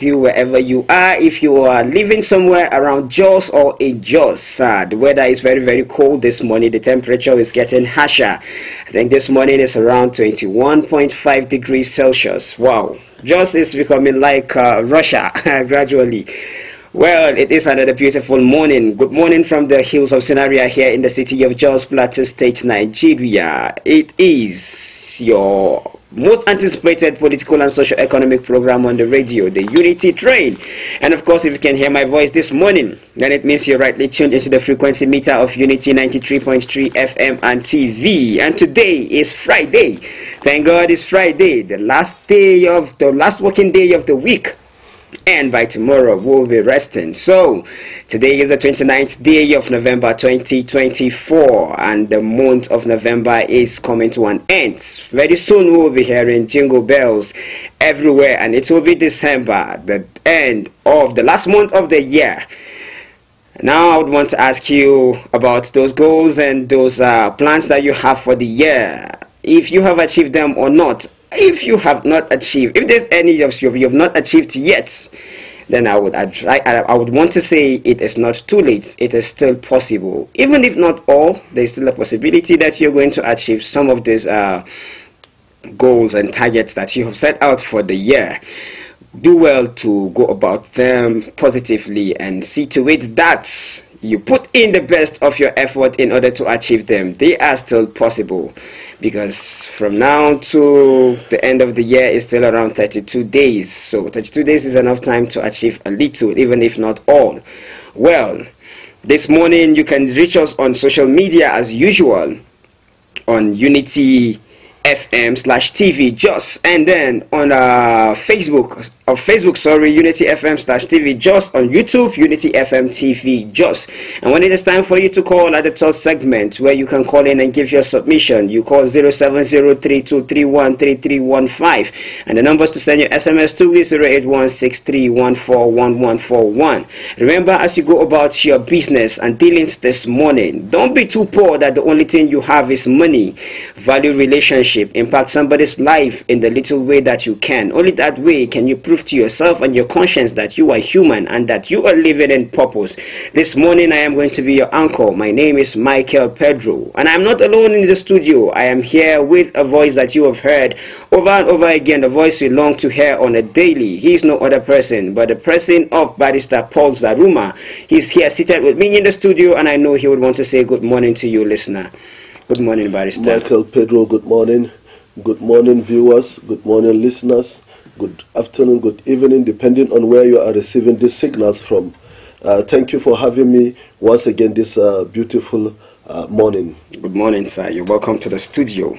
you wherever you are. If you are living somewhere around Jos or in Jos, the weather is very, very cold this morning. The temperature is getting harsher. I think this morning is around 21.5 degrees Celsius. Wow, Jos is becoming like Russia gradually. Well, it is another beautiful morning. Good morning from the hills of Scenaria here in the city of Jos, Plateau State, Nigeria. It is your most anticipated political and socio-economic program on the radio, the Unity Train. And of course, if you can hear my voice this morning, then it means you're rightly tuned into the frequency meter of Unity 93.3 FM and TV. And today is Friday. Thank God it's Friday, the last working day of the week. And by tomorrow we'll be resting. So today is the 29th day of November 2024, and the month of November is coming to an end. Very soon we'll be hearing jingle bells everywhere, and it will be December, the end of the last month of the year. Now I would want to ask you about those goals and those plans that you have for the year, if you have achieved them or not. If you have not achieved, if there's any of you have not achieved yet, then I would want to say it is not too late. It is still possible. Even if not all, there's still a possibility that you're going to achieve some of these goals and targets that you have set out for the year. Do well to go about them positively and see to it that you put in the best of your effort in order to achieve them. They are still possible, because from now to the end of the year is still around 32 days. So 32 days is enough time to achieve a little, even if not all. Well, this morning you can reach us on social media as usual on Unity FM/TV Jos, and then on Facebook, Unity FM/TV Jos, on YouTube, Unity FM TV Jos. And when it is time for you to call at the third segment, where you can call in and give your submission, you call 07032313315, and the numbers to send your SMS to is 08163141141. Remember, as you go about your business and dealings this morning, don't be too poor that the only thing you have is money. Value relationship, impact somebody's life in the little way that you can. Only that way can you prove to yourself and your conscience that you are human and that you are living in purpose. This morning I am going to be your uncle. My name is Michael Pedro, and I'm not alone in the studio. I am here with a voice that you have heard over and over again, the voice you long to hear on a daily. He is no other person but the person of Barrister Paul Zaruma. He's here seated with me in the studio, and I know he would want to say good morning to you, listener. Good morning, Barrister. Michael Pedro, good morning. Good morning, viewers. Good morning, listeners. Good afternoon, good evening, depending on where you are receiving these signals from. Thank you for having me once again this beautiful morning. Good morning, sir. You're welcome to the studio.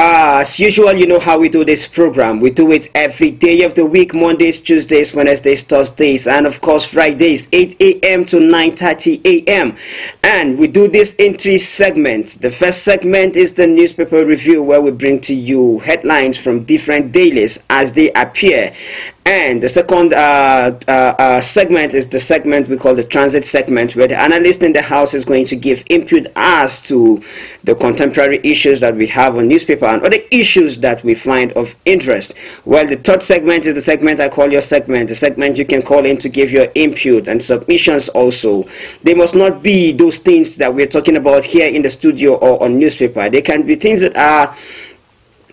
As usual, you know how we do this program. We do it every day of the week: Mondays, Tuesdays, Wednesdays, Thursdays, and of course Fridays, 8 a.m. to 9:30 a.m. And we do this in 3 segments. The first segment is the newspaper review, where we bring to you headlines from different dailies as they appear. And the second segment is the segment we call the transit segment, where the analyst in the house is going to give input as to the contemporary issues that we have on newspaper and other issues that we find of interest. Well, the third segment is the segment I call your segment, the segment you can call in to give your input and submissions also. They must not be those things that we're talking about here in the studio or on newspaper. They can be things that are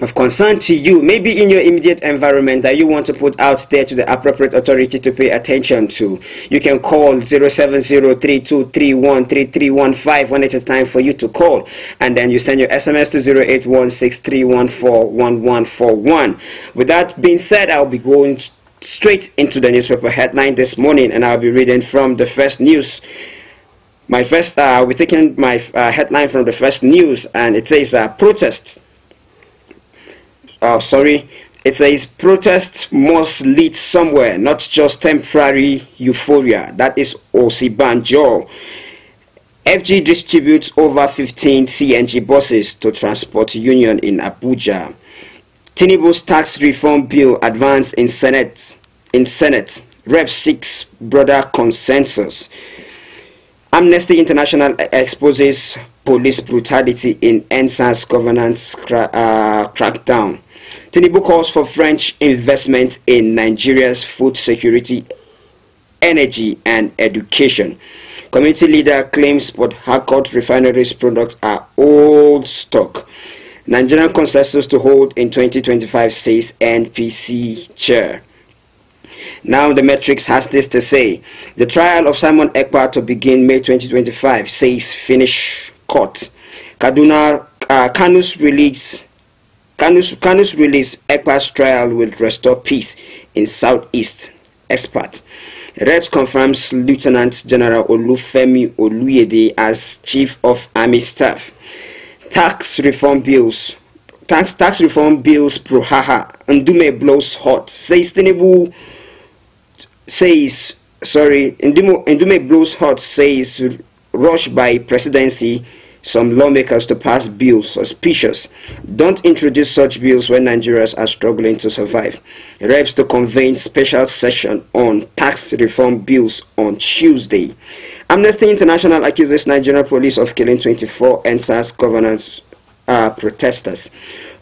of concern to you, maybe in your immediate environment, that you want to put out there to the appropriate authority to pay attention to. You can call 07032313315 when it is time for you to call, and then you send your SMS to 08163141141. With that being said, I'll be going straight into the newspaper headline this morning, and I'll be reading from the First News. We're taking my headline from the First News, and it says protest. It says protests must lead somewhere, not just temporary euphoria. That is Osibanjo. FG distributes over 15 CNG buses to Transport Union in Abuja. Tinubu's tax reform bill advanced in Senate. Rep 6 broader consensus. Amnesty International exposes police brutality in NSAS governance crackdown. Tinubu calls for French investment in Nigeria's food security, energy, and education. Community leader claims Port Harcourt refineries products are old stock. Nigerian consensus to hold in 2025, says NPC chair. Now the Matrix has this to say. The trial of Simon Ekpa to begin May 2025, says Finnish court. Kanu's release Ekpa's trial will restore peace in Southeast. Expert. Reps confirms Lieutenant General Olufemi Oluyede as Chief of Army Staff. Tax reform bills Prohaha. Ndume blows hot. Says Tinubu. Ndume blows hot. Says rush by presidency. Some lawmakers to pass bills suspicious. Don't introduce such bills when Nigerians are struggling to survive. Reps to convene special session on tax reform bills on Tuesday. Amnesty International accuses Nigerian police of killing 24 NSAS governance protesters.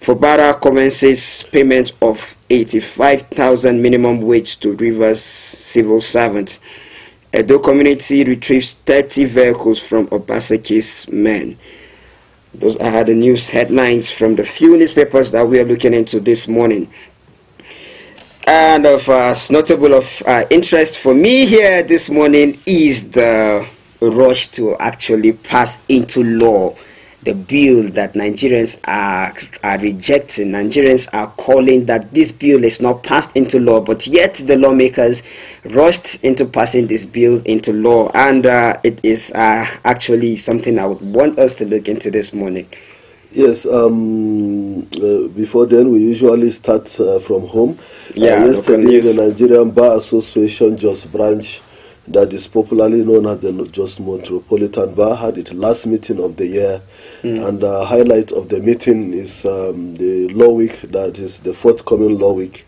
Fubara commences payment of 85,000 minimum wage to Rivers civil servants. Edo community retrieves 30 vehicles from Obaseki's men. Those are the news headlines from the few newspapers that we are looking into this morning. And of notable of interest for me here this morning is the rush to actually pass into law the bill that Nigerians are rejecting. Nigerians are calling that this bill is not passed into law, but yet the lawmakers rushed into passing this bill into law, and it is actually something I would want us to look into this morning. Yes, before then we usually start from home. Yesterday the Nigerian Bar Association Jos Branch, that is popularly known as the Jos Metropolitan Bar, had its last meeting of the year. And the highlight of the meeting is the law week, that is the forthcoming law week.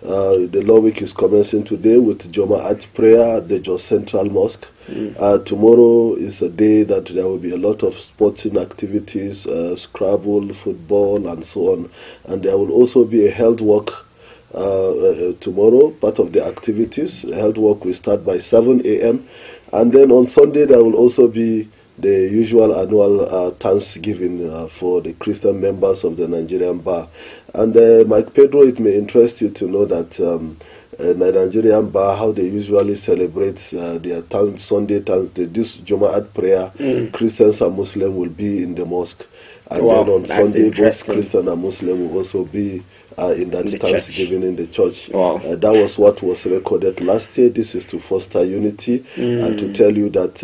The law week is commencing today with Juma'at prayer at the Jos Central Mosque. Tomorrow is a day that there will be a lot of sporting activities, Scrabble, football, and so on. And there will also be a health walk tomorrow. Part of the activities, health walk will start by 7 a.m. And then on Sunday there will also be the usual annual Thanksgiving for the Christian members of the Nigerian Bar. And Mike Pedro, it may interest you to know that the Nigerian Bar, how they usually celebrate their Sunday, this Juma'at prayer, Christians and Muslims will be in the mosque. And then on Sunday, both Christian and Muslim will also be in that Thanksgiving in the church. That was what was recorded last year. This is to foster unity and to tell you that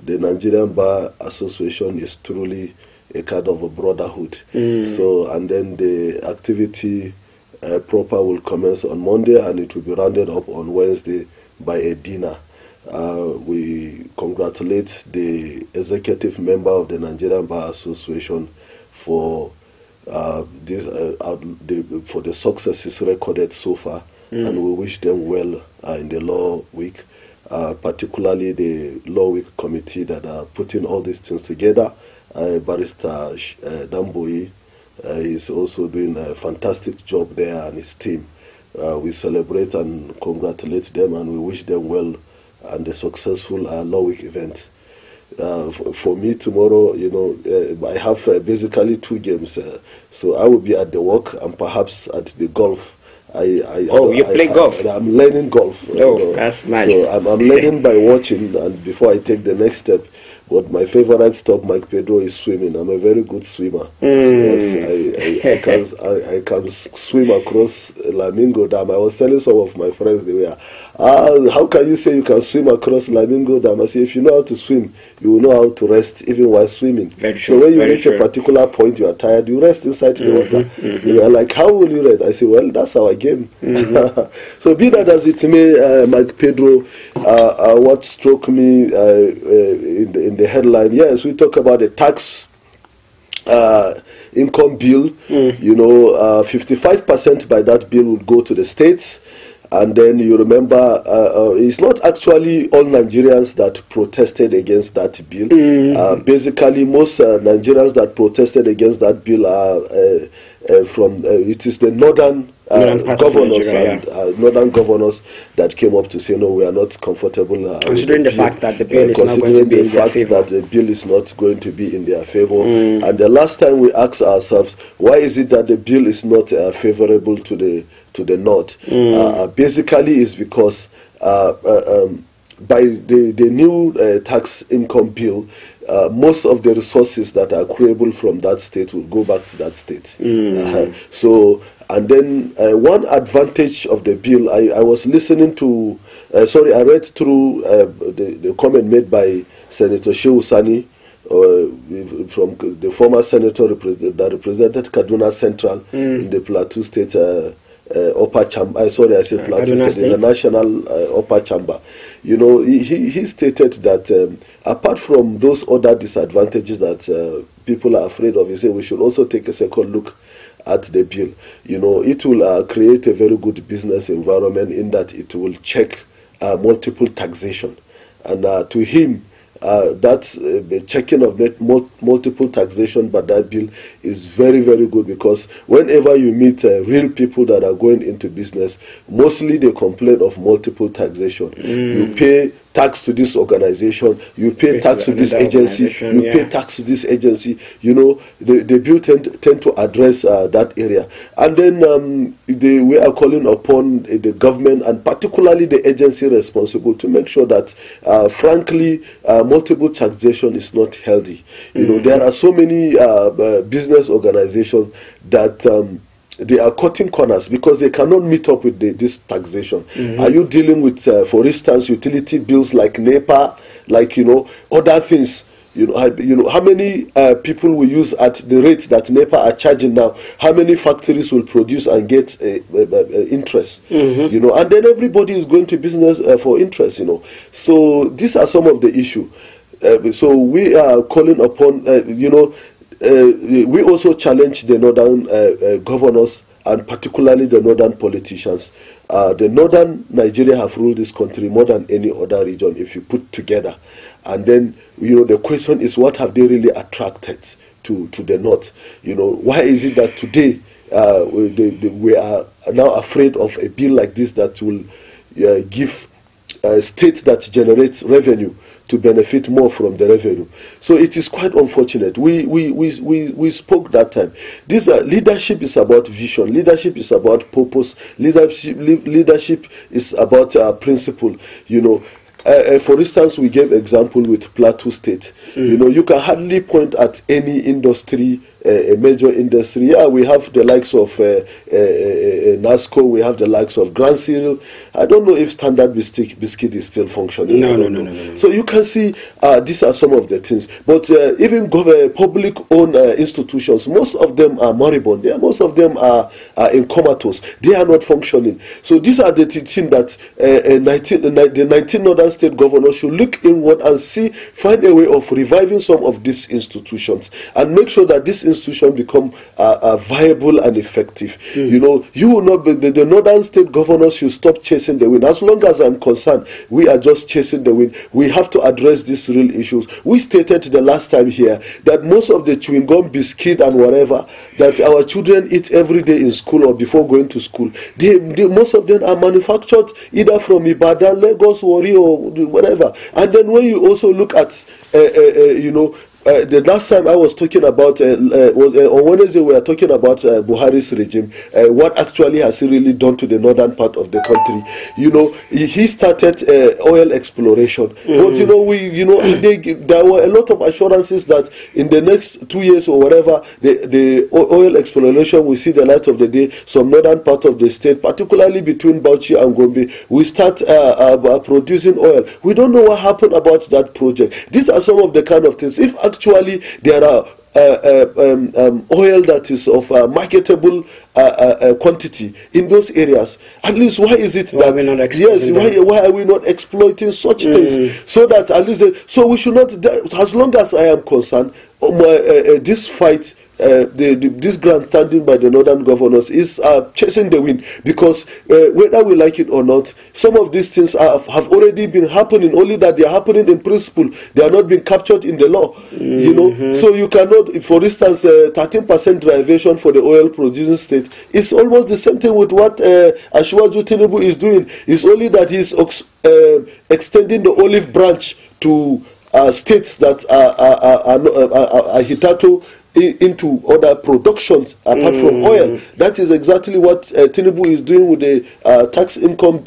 the Nigerian Bar Association is truly a kind of a brotherhood. So, and then the activity proper will commence on Monday, and it will be rounded up on Wednesday by a dinner. We congratulate the executive member of the Nigerian Bar Association for for the successes recorded so far, and we wish them well in the law week, particularly the law week committee that are putting all these things together. Barrister Damboyi is also doing a fantastic job there, and his team. We celebrate and congratulate them, and we wish them well and a successful law week event. For me tomorrow, I have basically 2 games, so I will be at the work and perhaps at the golf. You play golf? I'm learning golf. That's nice. So I'm learning by watching, and before I take the next step. But my favorite stop, Mike Pedro, is swimming. I'm a very good swimmer. Yes, I can swim across Lamingo Dam. I was telling some of my friends, they were, how can you say you can swim across Lamingo Dam? I say, if you know how to swim, you will know how to rest even while swimming. Very so when you reach a particular point, you are tired, you rest inside the water. You are like, how will you rest? I say, well, that's our game. So be that as it may, Mike Pedro, what struck me in the headline, yes, we talk about the tax income bill. 55% by that bill will go to the states. And then you remember, it's not actually all Nigerians that protested against that bill. Basically, most Nigerians that protested against that bill are it is the northern governors and northern governors that came up to say no, we are not comfortable. Considering the fact that the bill is not going to be in their favor. That the bill is not going to be in their favor. And the last time we asked ourselves, why is it that the bill is not favorable to the north? Basically, it's because by the new tax income bill, most of the resources that are accruable from that state will go back to that state. So, and then one advantage of the bill, I was listening to, I read through the comment made by Senator Shehu Sani, from the former senator that represented Kaduna Central in the Plateau State upper chamber. Plateau State, in the national upper chamber. You know, he stated that apart from those other disadvantages that people are afraid of, he said we should also take a second look at the bill. You know, it will create a very good business environment in that it will check multiple taxation, and to him, that's the checking of multiple taxation by that bill is very, very good, because whenever you meet real people that are going into business, mostly they complain of multiple taxation. You pay tax to this organization, you pay tax to this agency, you pay tax to this agency. You know, the bill tend to address that area. And then we are calling upon the government, and particularly the agency responsible, to make sure that, frankly, multiple taxation is not healthy. You know, there are so many business organizations that they are cutting corners because they cannot meet up with this taxation. Are you dealing with, for instance, utility bills like NEPA, like, you know, other things? You know how many people will use at the rate that NEPA are charging now? How many factories will produce and get interest? You know, and then everybody is going to business for interest. You know, so these are some of the issues. So we are calling upon, you know. We also challenge the northern governors, and particularly the northern politicians. The northern Nigeria have ruled this country more than any other region if you put together. And then, you know, the question is, what have they really attracted to the north? You know, why is it that today we are now afraid of a bill like this that will give a state that generates revenue to benefit more from the revenue? So it is quite unfortunate. We spoke that time. This leadership is about vision. Leadership is about purpose. Leadership is about principle. You know, for instance, we gave example with Plateau State. You know, you can hardly point at any industry, a major industry. Yeah, we have the likes of NASCO, we have the likes of Grand Cereal. I don't know if Standard Biscuit is still functioning. No. So you can see these are some of the things. But even public-owned institutions, most of them are moribund. Most of them are in comatose. They are not functioning. So these are the things that the 19 northern state governors should look inward and find a way of reviving some of these institutions and make sure that this institution become viable and effective. You know, you will not be, the northern state governors should stop chasing the wind. As long as I'm concerned, we are just chasing the wind. We have to address these real issues. We stated the last time here that most of the chewing gum, biscuit and whatever that our children eat every day in school or before going to school, most of them are manufactured either from Ibadan, Lagos, Warri or whatever. And then when you also look at you know, the last time I was talking about, on Wednesday we were talking about Buhari's regime, what actually has he really done to the northern part of the country. You know, he started oil exploration, but you know, there were a lot of assurances that in the next 2 years or whatever, the oil exploration will see the light of the day. Some northern part of the state, particularly between Bauchi and Gombe, will start producing oil. We don't know what happened about that project. These are some of the kind of things. If actually there are oil that is of marketable quantity in those areas, at least why is it that why are we not exploiting such things, so that at least so we should not, as long as I am concerned, this fight this grandstanding by the northern governors is chasing the wind, because whether we like it or not, some of these things have already been happening, only that they are happening in principle. They are not being captured in the law. You know, so you cannot, for instance, 13% derivation for the oil producing state is almost the same thing with what Asiwaju Tinubu is doing. It's only that he's extending the olive branch to states that are hitherto into other productions apart from oil. That is exactly what Tinubu is doing with the tax income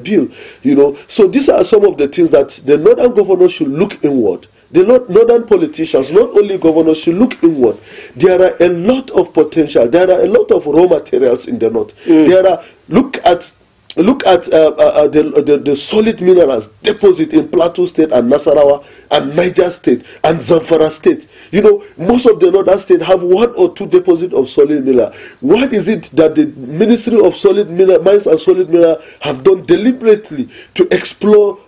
bill. You know, so these are some of the things that the northern governors should look inward. The northern politicians, not only governors, should look inward. There are a lot of potential. There are a lot of raw materials in the north. There are look at the solid minerals deposit in Plateau State and Nasarawa and Niger State and Zamfara State. You know, most of the northern states have 1 or 2 deposits of solid mineral. What is it that the Ministry of Solid Mineral, Mines and Solid Mineral have done deliberately to explore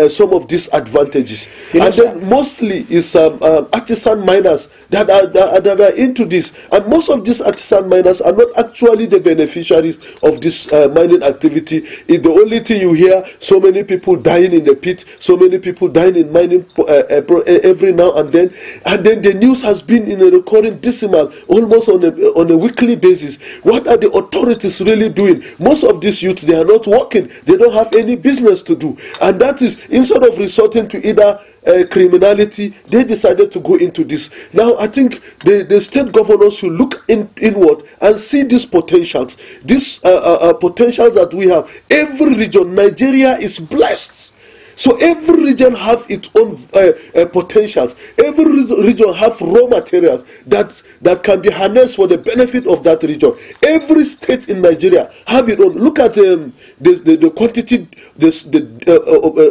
some of these advantages? And then mostly is artisan miners that are into this, and most of these artisan miners are not actually the beneficiaries of this mining activity. It's the only thing you hear: so many people dying in the pit, so many people dying in mining every now and then the news has been in a recurring decimal almost on a weekly basis. What are the authorities really doing? Most of these youths, they are not working, they don't have any business to do, and that is, instead of resorting to either criminality, they decided to go into this. Now, I think the state governors should look inward and see these potentials. These potentials that we have. Every region, Nigeria is blessed. So every region have its own potentials. Every region have raw materials that can be harnessed for the benefit of that region. Every state in Nigeria have its own. Look at the quantity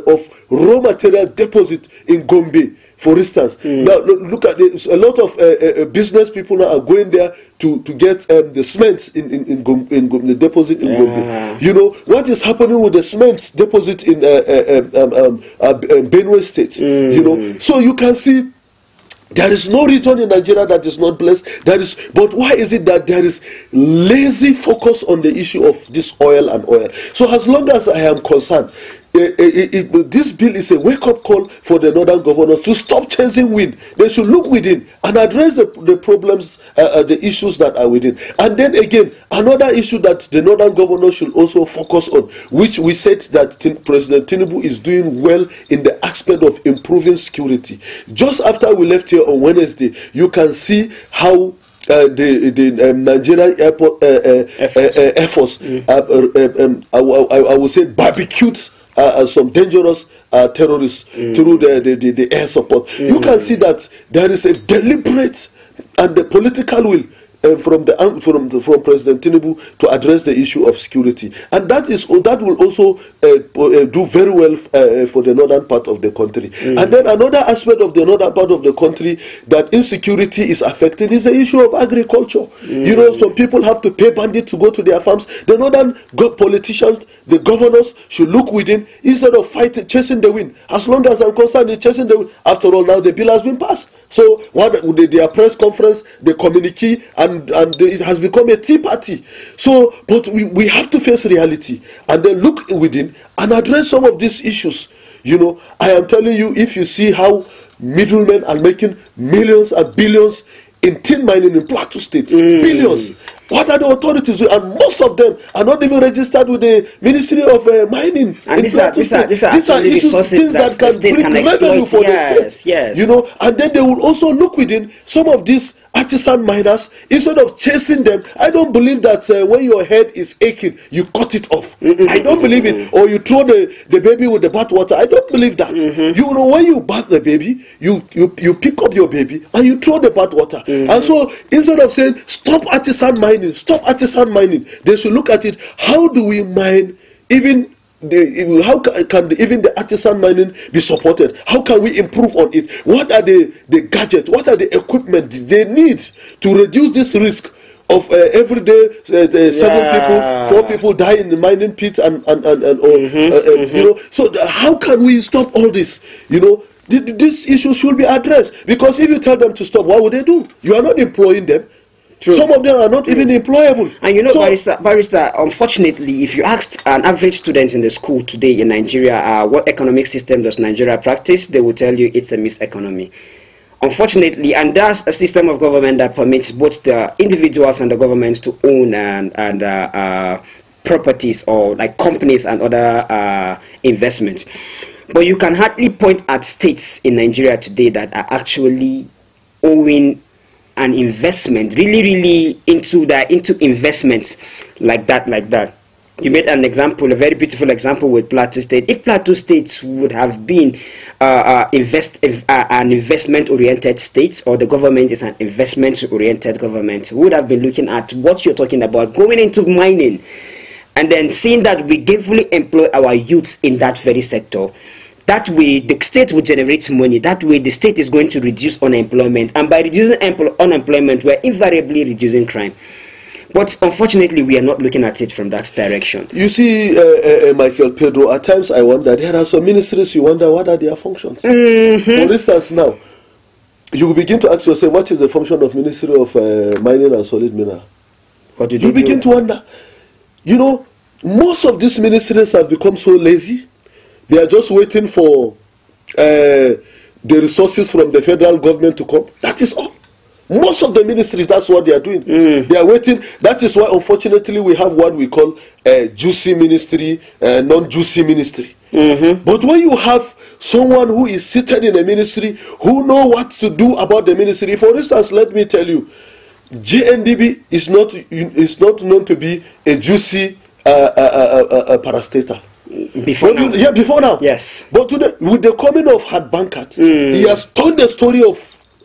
of raw material deposit in Gombe, for instance. Now look at a lot of business people now are going there to get the cement in Gombe, the deposit in Gombe. You know what is happening with the cement deposit in Benue State. You know, so you can see there is no region in Nigeria that is not blessed. But why is it that there is lazy focus on the issue of this oil and oil? So as long as I am concerned, this bill is a wake-up call for the northern governors to stop chasing wind. They should look within and address the problems, the issues that are within. And then again, another issue that the northern governors should also focus on, which we said that President Tinubu is doing well in the aspect of improving security. Just after we left here on Wednesday, you can see how the Nigerian airport Air Force, I would say, barbecued some dangerous terrorists through the air support. You can see that there is a deliberate and the political will from President Tinubu to address the issue of security, and that will also do very well for the northern part of the country. And then another aspect of the northern part of the country that insecurity is affecting is the issue of agriculture. You know, some people have to pay bandits to go to their farms. The northern politicians, the governors, should look within instead of chasing the wind. As long as I'm concerned, it's chasing the wind. After all, now the bill has been passed. So their press conference, the communique, and it has become a tea party. So, but we have to face reality and then look within and address some of these issues. You know, I am telling you, if you see how middlemen are making millions and billions in tin mining in Plateau State, billions. What are the authorities doing? And most of them are not even registered with the Ministry of Mining. And these are issues, things that can bring revenue for the state. Yes. You know, and then they will also look within some of these artisan miners. Instead of chasing them, I don't believe that when your head is aching, you cut it off. I don't believe it. Or you throw the baby with the bathwater. I don't believe that. You know, when you bath the baby, you pick up your baby and you throw the bathwater. And so instead of saying stop artisan mining, they should look at it. How do we mine how can even the artisan mining be supported? How can we improve on it? What are the gadgets? What are the equipment they need to reduce this risk of every day 4 people die in the mining pit and you know? So how can we stop all this? You know, this issue should be addressed, because if you tell them to stop, what would they do? You are not employing them. True. Some of them are not even employable. And you know, barrister, unfortunately, if you asked an average student in the school today in Nigeria, what economic system does Nigeria practice, they will tell you it's a mixed economy. Unfortunately, and that's a system of government that permits both the individuals and the government to own and properties or like companies and other investments. But you can hardly point at states in Nigeria today that are actually owing an investment, really into investments like that. You made an example, a very beautiful example with Plateau State. If Plateau State would have been an investment-oriented state, or the government is an investment-oriented government, we would have been looking at what you're talking about, going into mining, and then seeing that we gainfully employ our youths in that very sector. That way, the state will generate money. That way, the state is going to reduce unemployment. And by reducing unemployment, we're invariably reducing crime. But unfortunately, we are not looking at it from that direction. You see, Michael Pedro, at times I wonder, there are some ministries, you wonder what are their functions. For instance, now, you will begin to ask yourself, what is the function of Ministry of Mining and Solid Mineral? What do you begin to wonder. You know, most of these ministries have become so lazy. They are just waiting for the resources from the federal government to come. That is all. Most of the ministries, that's what they are doing. They are waiting. That is why, unfortunately, we have what we call a juicy ministry, non-juicy ministry. But when you have someone who is seated in a ministry, who know what to do about the ministry, for instance, let me tell you, JNDB is not known to be a juicy parastatal. Before now. Yes. But today, with the coming of Had Bankat, he has turned the story of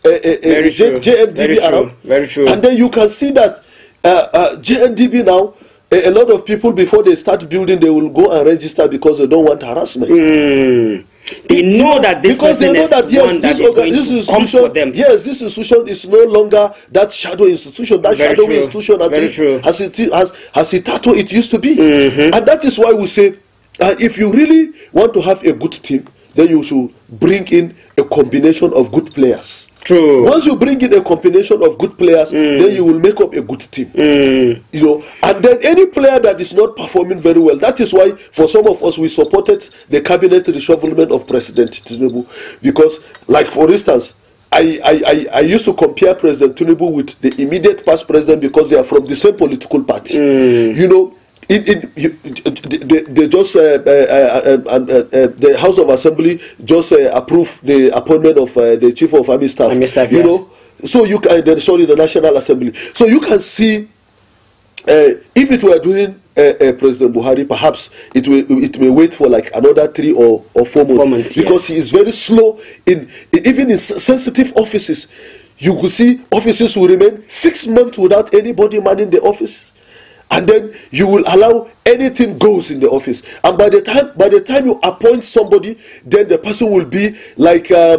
JNDB around. Very true. And then you can see that JNDB now, a lot of people, before they start building, they will go and register because they don't want harassment. They know that this because they know that this institution, this institution is no longer that shadow institution. That shadow institution as a tattoo it used to be. And that is why we say, if you really want to have a good team, then you should bring in a combination of good players. True. Once you bring in a combination of good players, then you will make up a good team. You know, and then any player that is not performing very well, that is why for some of us we supported the cabinet reshufflement of President Tinubu, because, like for instance, I used to compare President Tinubu with the immediate past president because they are from the same political party. You know. They just the House of Assembly just approved the appointment of the Chief of Army Staff. You know, so you can the National Assembly. So you can see if it were during President Buhari, perhaps it may wait for like another 3 or 4 months, because he is very slow even in sensitive offices. You could see offices will remain 6 months without anybody manning the office. And then you will allow anything goes in the office, and by the time you appoint somebody, then the person will be like a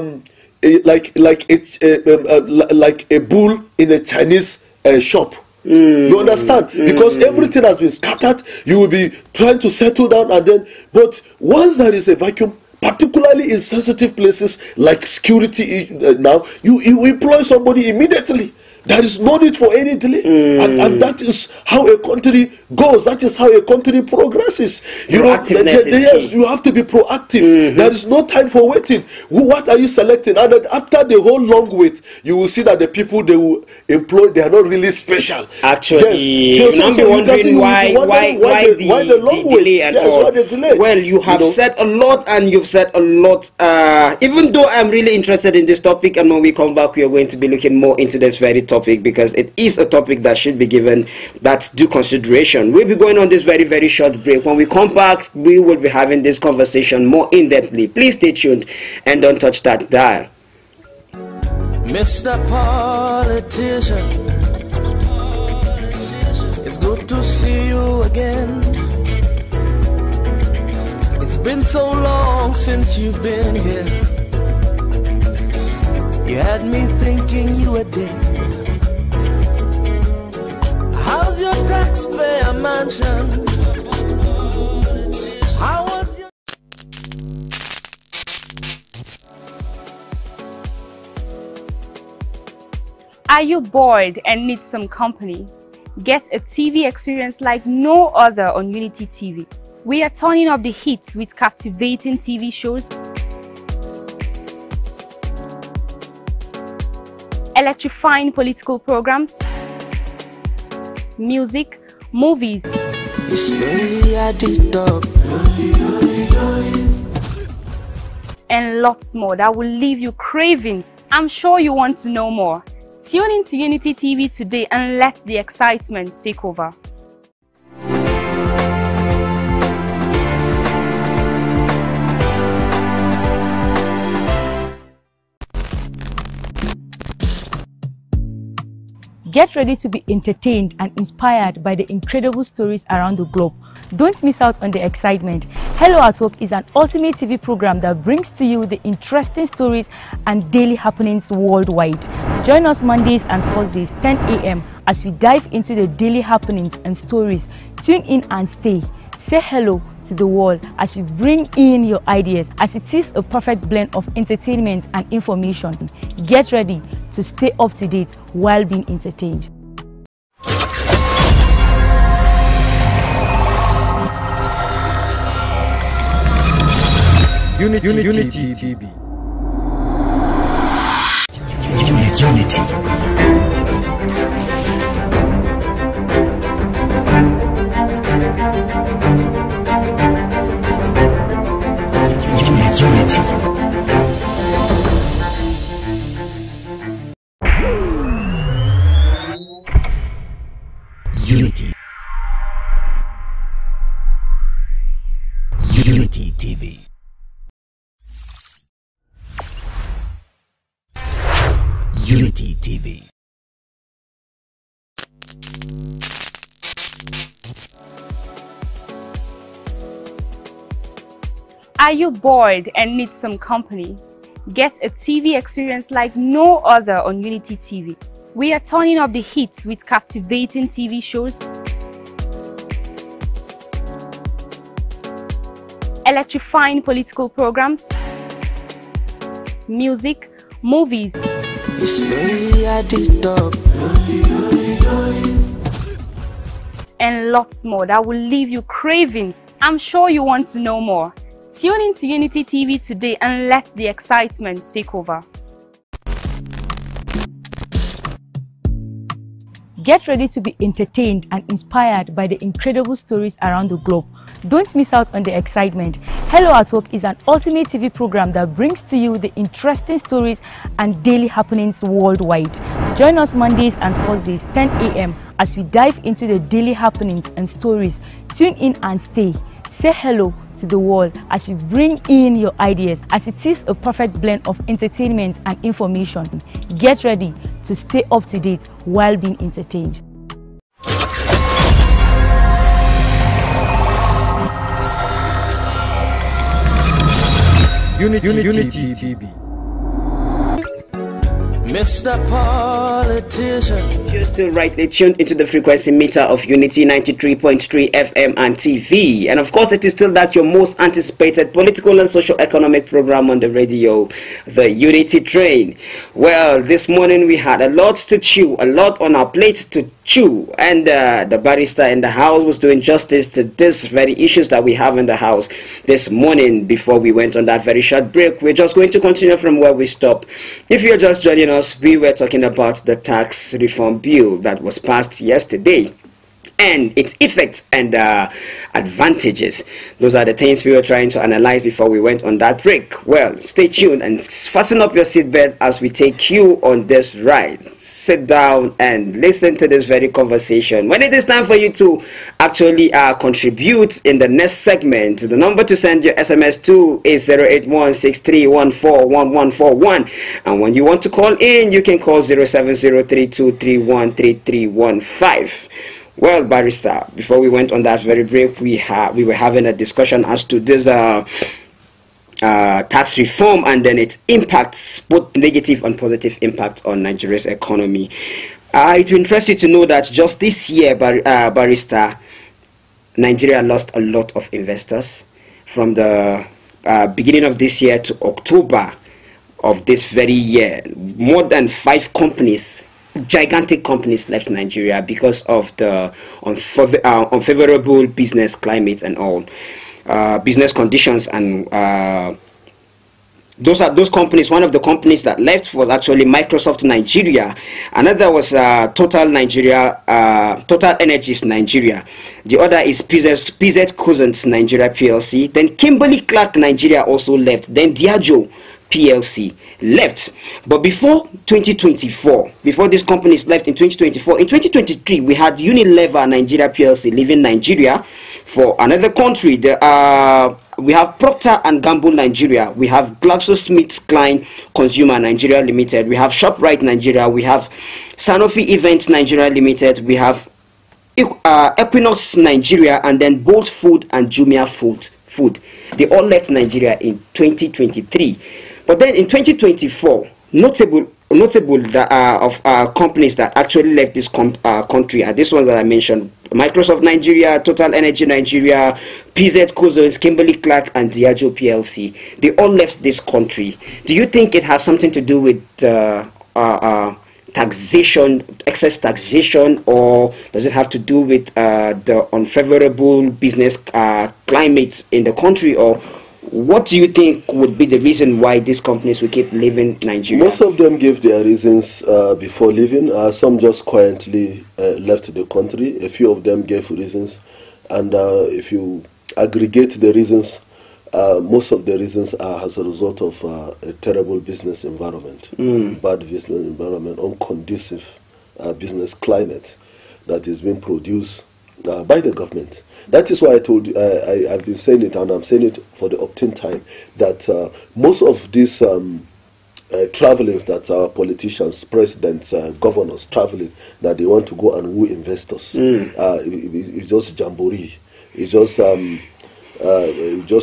bull in a Chinese shop. You understand? Because everything has been scattered. You will be trying to settle down, and then but once there is a vacuum, particularly in sensitive places like security, now you employ somebody immediately. There is no need for any delay, and that is how a country goes. That is how a country progresses. You know, yes, you have to be proactive. There is no time for waiting. What are you selecting? And then after the whole long wait, you will see that the people they will employ, they are not really special. Actually, yes. So you're wondering why the long delay and all. Why the delay? Well, you have said a lot, and you've said a lot. Even though I'm really interested in this topic, and when we come back, we are going to be looking more into this very topic, because it is a topic that should be given that due consideration. We'll be going on this very, very short break. When we come back, we will be having this conversation more in-depthly. Please stay tuned and don't touch that dial. Mr. Politician, it's good to see you again. It's been so long since you've been here. You had me thinking you were dead. How's your taxpayer mansion? How was your... Are Are you bored and need some company? Get a TV experience like no other on Unity TV. We are turning up the hits with captivating TV shows, electrifying political programs, music, movies, and lots more that will leave you craving. I'm sure you want to know more. Tune in to Unity TV today and let the excitement take over. Get ready to be entertained and inspired by the incredible stories around the globe. Don't miss out on the excitement. Hello at Work is an ultimate TV program that brings to you the interesting stories and daily happenings worldwide. Join us Mondays and Thursdays 10 a.m. as we dive into the daily happenings and stories. Tune in and stay. Say hello to the world as you bring in your ideas, as it is a perfect blend of entertainment and information. Get ready to stay up to date while being entertained. Unity TV. Unity TV. Unity TV. Are you bored and need some company? Get a TV experience like no other on Unity TV. We are turning up the hits with captivating TV shows, electrifying political programs, music, movies, and lots more that will leave you craving. I'm sure you want to know more. Tune in to Unity TV today and let the excitement take over. Get ready to be entertained and inspired by the incredible stories around the globe. Don't miss out on the excitement. Hello at Work is an ultimate TV program that brings to you the interesting stories and daily happenings worldwide. Join us Mondays and Thursdays 10 a.m. as we dive into the daily happenings and stories. Tune in and stay. Say hello to the world as you bring in your ideas, as it is a perfect blend of entertainment and information. Get ready to stay up to date while being entertained. Unity TV. Mr. Politician. You're still rightly tuned into the frequency meter of Unity 93.3 FM and TV. And of course, it is still that your most anticipated political and socio-economic program on the radio, the Unity Train. Well, this morning we had a lot to chew, a lot on our plate to chew. And the barrister in the house was doing justice to these very issues that we have in the house this morning. Before we went on that very short break, we're just going to continue from where we stopped. If you're just joining us, we were talking about the tax reform bill that was passed yesterday and its effects and advantages. Those are the things we were trying to analyze before we went on that break. Well, stay tuned and fasten up your seatbelt as we take you on this ride. Sit down and listen to this very conversation. When it is time for you to actually contribute in the next segment, the number to send your SMS to is 08163141141. And when you want to call in, you can call 07032313315. Well, barrister, before we went on that very break, we were having a discussion as to this tax reform and then its impacts, both negative and positive impact on Nigeria's economy. It will interest you to know that just this year, barrister, Nigeria lost a lot of investors from the beginning of this year to October of this very year. More than 5 companies gigantic companies left Nigeria because of the unfavorable business climate and all, business conditions, and those companies. One of the companies that left was actually Microsoft Nigeria. Another was Total Energies Nigeria. The other is PZ Cushons Nigeria PLC. Then Kimberly Clark Nigeria also left. Then Diageo PLC left. But before 2024, before these companies left in 2024, in 2023 we had Unilever Nigeria PLC leaving Nigeria for another country. We have Procter and Gamble Nigeria, we have GlaxoSmithKline Consumer Nigeria Limited, we have ShopRite Nigeria, we have Sanofi Events Nigeria Limited, we have Equinox Nigeria, and then Bolt Food and Jumia Food. They all left Nigeria in 2023. But then in 2024, notable of companies that actually left this country are these ones that I mentioned: Microsoft Nigeria, Total Energy Nigeria, PZ Cushons, Kimberly Clark, and Diageo PLC. They all left this country. Do you think it has something to do with taxation, excess taxation, or does it have to do with the unfavorable business climate in the country, or what do you think would be the reason why these companies will keep leaving Nigeria? Most of them gave their reasons before leaving. Some just quietly left the country. A few of them gave reasons. And if you aggregate the reasons, most of the reasons are as a result of a terrible business environment, bad business environment, unconducive business climate that is being produced by the government. That is why I told you, I've been saying it, and I'm saying it for the uptime time, that most of these travelings that our politicians, presidents, governors traveling, that they want to go and woo investors, it's just jamboree. It's just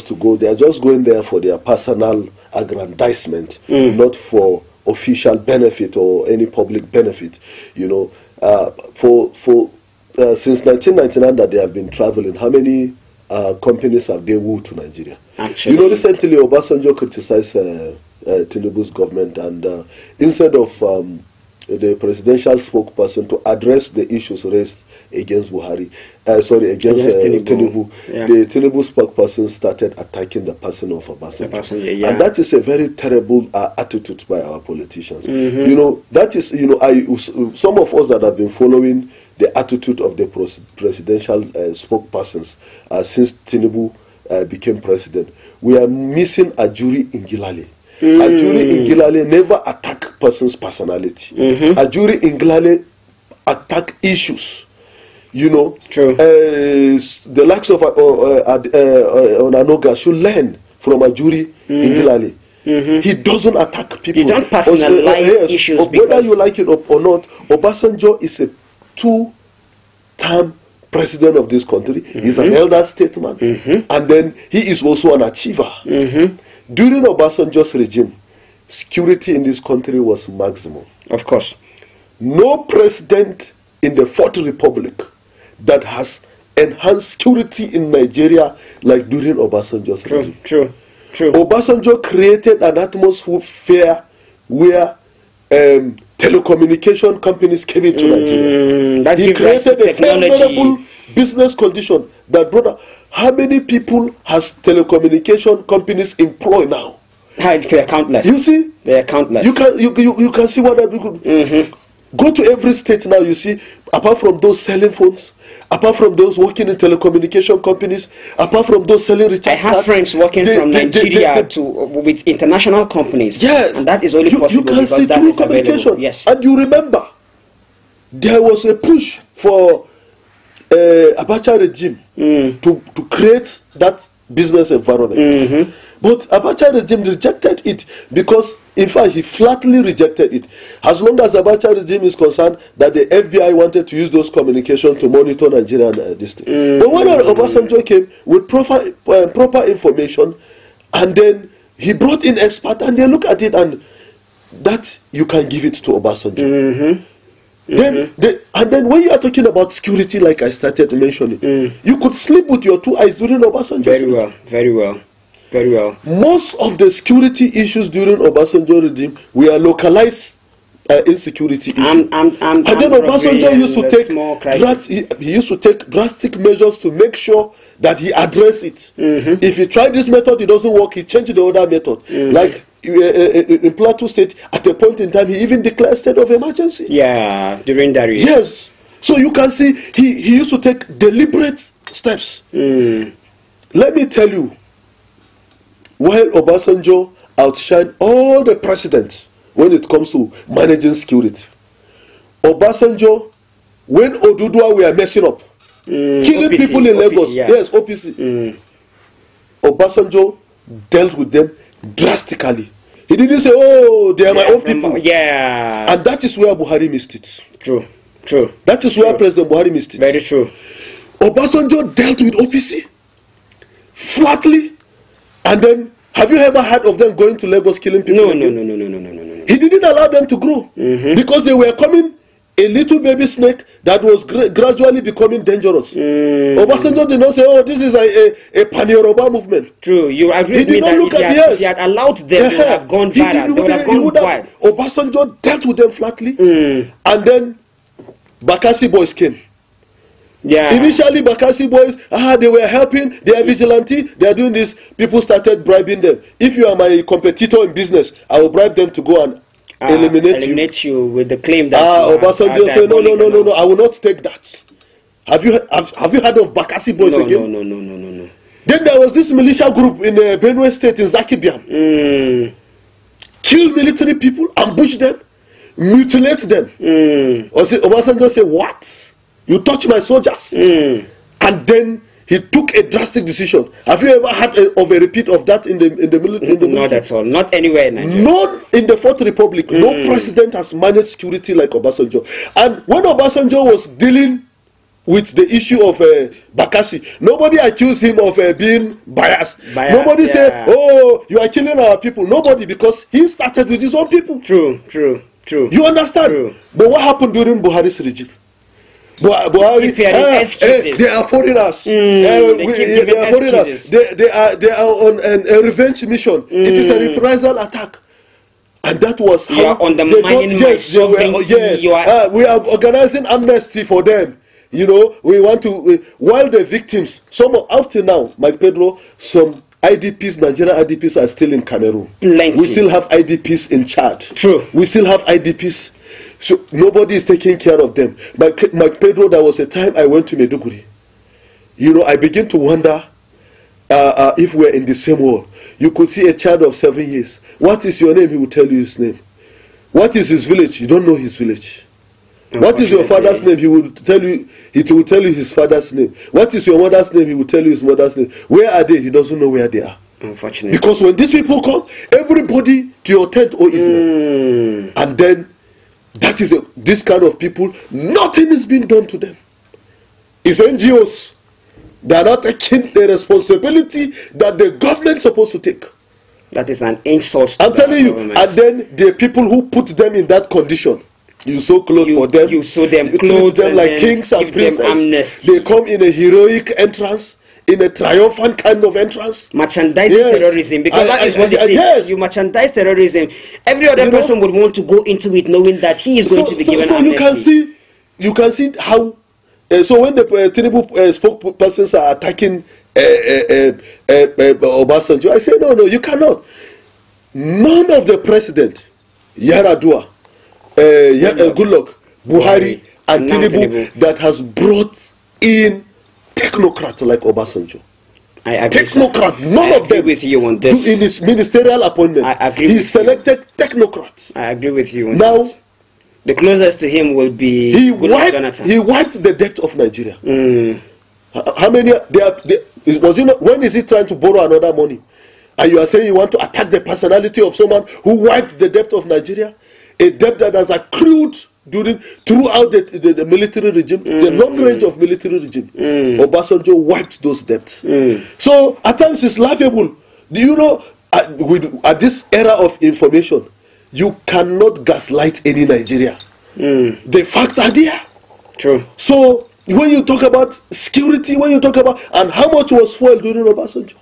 to go. They are just going there for their personal aggrandizement, not for official benefit or any public benefit. You know, since 1999 that they have been traveling, how many companies have they wooed to Nigeria? Actually, you know, recently Obasanjo criticized Tinubu's government, and instead of the presidential spokesperson to address the issues raised against Tinubu, the Tinubu spokesperson started attacking the person of Obasanjo. And that is a very terrible attitude by our politicians. You know, that is, you know, some of us that have been following the attitude of the presidential spokespersons since Tinubu became president, we are missing Ajuri Ngilale. Ajuri Ngilale never attack person's personality. Ajuri Ngilale attack issues. You know, the likes of Onanoga should learn from Ajuri Ngilale. He doesn't attack people. You don't personalize issues. Whether you like it or not, Obasanjo is a two-term president of this country. He's an elder statesman, and then he is also an achiever. During Obasanjo's regime, security in this country was maximum. Of course. No president in the Fourth Republic that has enhanced security in Nigeria like during Obasanjo's regime. True. Obasanjo created an atmosphere where telecommunication companies came into Nigeria. He created a favorable business condition that, brother, how many people has telecommunication companies employ now? They are countless. You see? They are countless. You can see what people go to every state now. You see, apart from those selling phones, apart from those working in telecommunication companies, apart from those selling recharge cards. I have friends working from Nigeria with international companies. Yes, and that is only possible you can because see that is telecommunication. available. Yes. And you remember, there was a push for Abacha regime to create that business environment. But Abacha regime rejected it because, in fact, he flatly rejected it. As long as Abacha regime is concerned that the FBI wanted to use those communications to monitor Nigerian district. But when Obasanjo came with proper information, and then he brought in experts, and they look at it, and that you can give it to Obasanjo. Then when you are talking about security, like I started mentioning, you could sleep with your two eyes during Obasanjo. Very well. Most of the security issues during Obasanjo regime were localized insecurity issue. And then Obasanjo used to take he used to take drastic measures to make sure that he addressed it. If he tried this method, it doesn't work, he changed the other method. Like in Plateau State, at a point in time, he even declared state of emergency. Yeah, during that year. Yes. So you can see he used to take deliberate steps. Let me tell you, while Obasanjo outshined all the presidents when it comes to managing security, Obasanjo, when Oduduwa were messing up, killing OPC, people in Lagos, OPC, yeah. yes, OPC, Obasanjo dealt with them drastically. He didn't say, oh, they are my own people. Yeah. And that is where Buhari missed it. True. True. That is where President Buhari missed it. Very true. Obasanjo dealt with OPC flatly, and then have you ever heard of them going to Lagos killing people? No. He didn't allow them to grow because they were coming a little baby snake that was gradually becoming dangerous. Obasanjo did not say, oh, this is a pan-Yoruba movement. True, you agree with me that if he had allowed them, they would have gone viral, they would have gone wild. Obasanjo dealt with them flatly, and then Bakassi boys came. Yeah. Initially, Bakassi boys, they were helping, they are vigilante, they are doing this. People started bribing them. If you are my competitor in business, I will bribe them to go and eliminate you with the claim that Obasanjo said, no, I will not take that. Have you heard of Bakassi boys again? No. Then there was this militia group in Benue State in Zakibiam. Kill military people, ambush them, mutilate them. Obasanjo said, what? You touch my soldiers. And then he took a drastic decision. Have you ever heard of a repeat of that in the military? Not at all. Not anywhere in Nigeria. None in the Fourth Republic. No president has managed security like Obasanjo. And when Obasanjo was dealing with the issue of Bakassi, nobody accused him of being biased. Nobody said, oh, you are killing our people. Nobody, because he started with his own people. True. You understand? True. But what happened during Buhari's regime? Buhari, they are foreigners. They are foreigners. They are on a revenge mission. It is a reprisal attack. And that was how they undermining my sovereignty. We are organizing amnesty for them. You know, we want to, while the victims, up till now, Mike Pedro, some IDPs, Nigerian IDPs are still in Cameroon. Plenty. We still have IDPs in Chad. True. We still have IDPs. So nobody is taking care of them. Mike Pedro, there was a time I went to Maiduguri. You know, I begin to wonder if we're in the same world. You could see a child of 7 years. What is your name? He will tell you his name. What is his village? You don't know his village. What is your father's name? He will tell you his father's name. What is your mother's name? He will tell you his mother's name. Where are they? He doesn't know where they are. Unfortunately. Because when these people come, everybody to your tent, oh Israel. And then that is this kind of people, nothing is being done to them. It's NGOs. They are not taking the responsibility that the government is supposed to take. That is an insult to I'm telling you. Government. And then the people who put them in that condition, you sew clothes for them. You sew them you clothes treat them like kings and princes. They come in a heroic entrance, in a triumphant kind of entrance. Merchandising terrorism, because that is what it is. Yes. You merchandise terrorism. Every other person would want to go into it knowing that he is going to be given amnesty. You can see how. So when the Tinubu spokespersons are attacking Obasanjo, I say no, you cannot. None of the president, Yar'Adua, Goodluck, Buhari, and Tinubu that has brought in technocrats like Obasanjo. I agree. Technocrat, none of them with you on this. In his ministerial appointment. I agree. He selected technocrats. I agree with you on now. This. The closest to him will be Jonathan. He wiped the debt of Nigeria. How many? When is he trying to borrow another money? And you are saying you want to attack the personality of someone who wiped the debt of Nigeria, a debt that has accrued throughout the military regime, the long range of military regime. Obasanjo wiped those debts. So at times it's laughable. Do you know? At this era of information, you cannot gaslight any Nigeria. The facts are there. True. So when you talk about security, and how much was fuel during Obasanjo?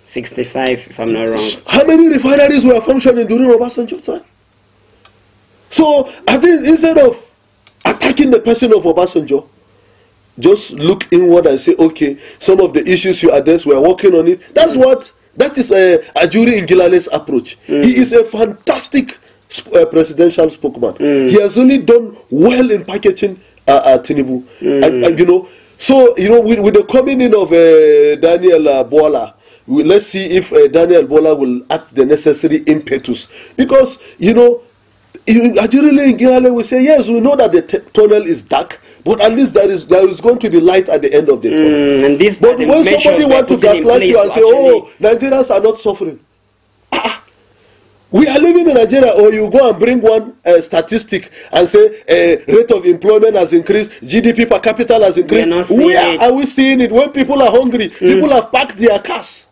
65, if I'm not wrong. How many refineries were functioning during Obasanjo's time? So So I think instead of attacking the person of Obasanjo, just look inward and say, okay, some of the issues you address, we are working on it. That is Ajuri Ngilale's approach. He is a fantastic presidential spokesman. He has only done well in packaging Tinubu. And, you know, so, you know, with the coming in of Daniel Bola, let's see if Daniel Bola will act the necessary impetus. Because, you know, Ajuri Ngilale will say, yes, we know that the tunnel is dark, but at least there is going to be light at the end of the tunnel. And this, but when somebody wants to gaslight you and say, oh, Nigerians are not suffering. We are living in Nigeria, or you go and bring one statistic and say rate of employment has increased, GDP per capita has increased. Where are we seeing it? When people are hungry, people have packed their cars.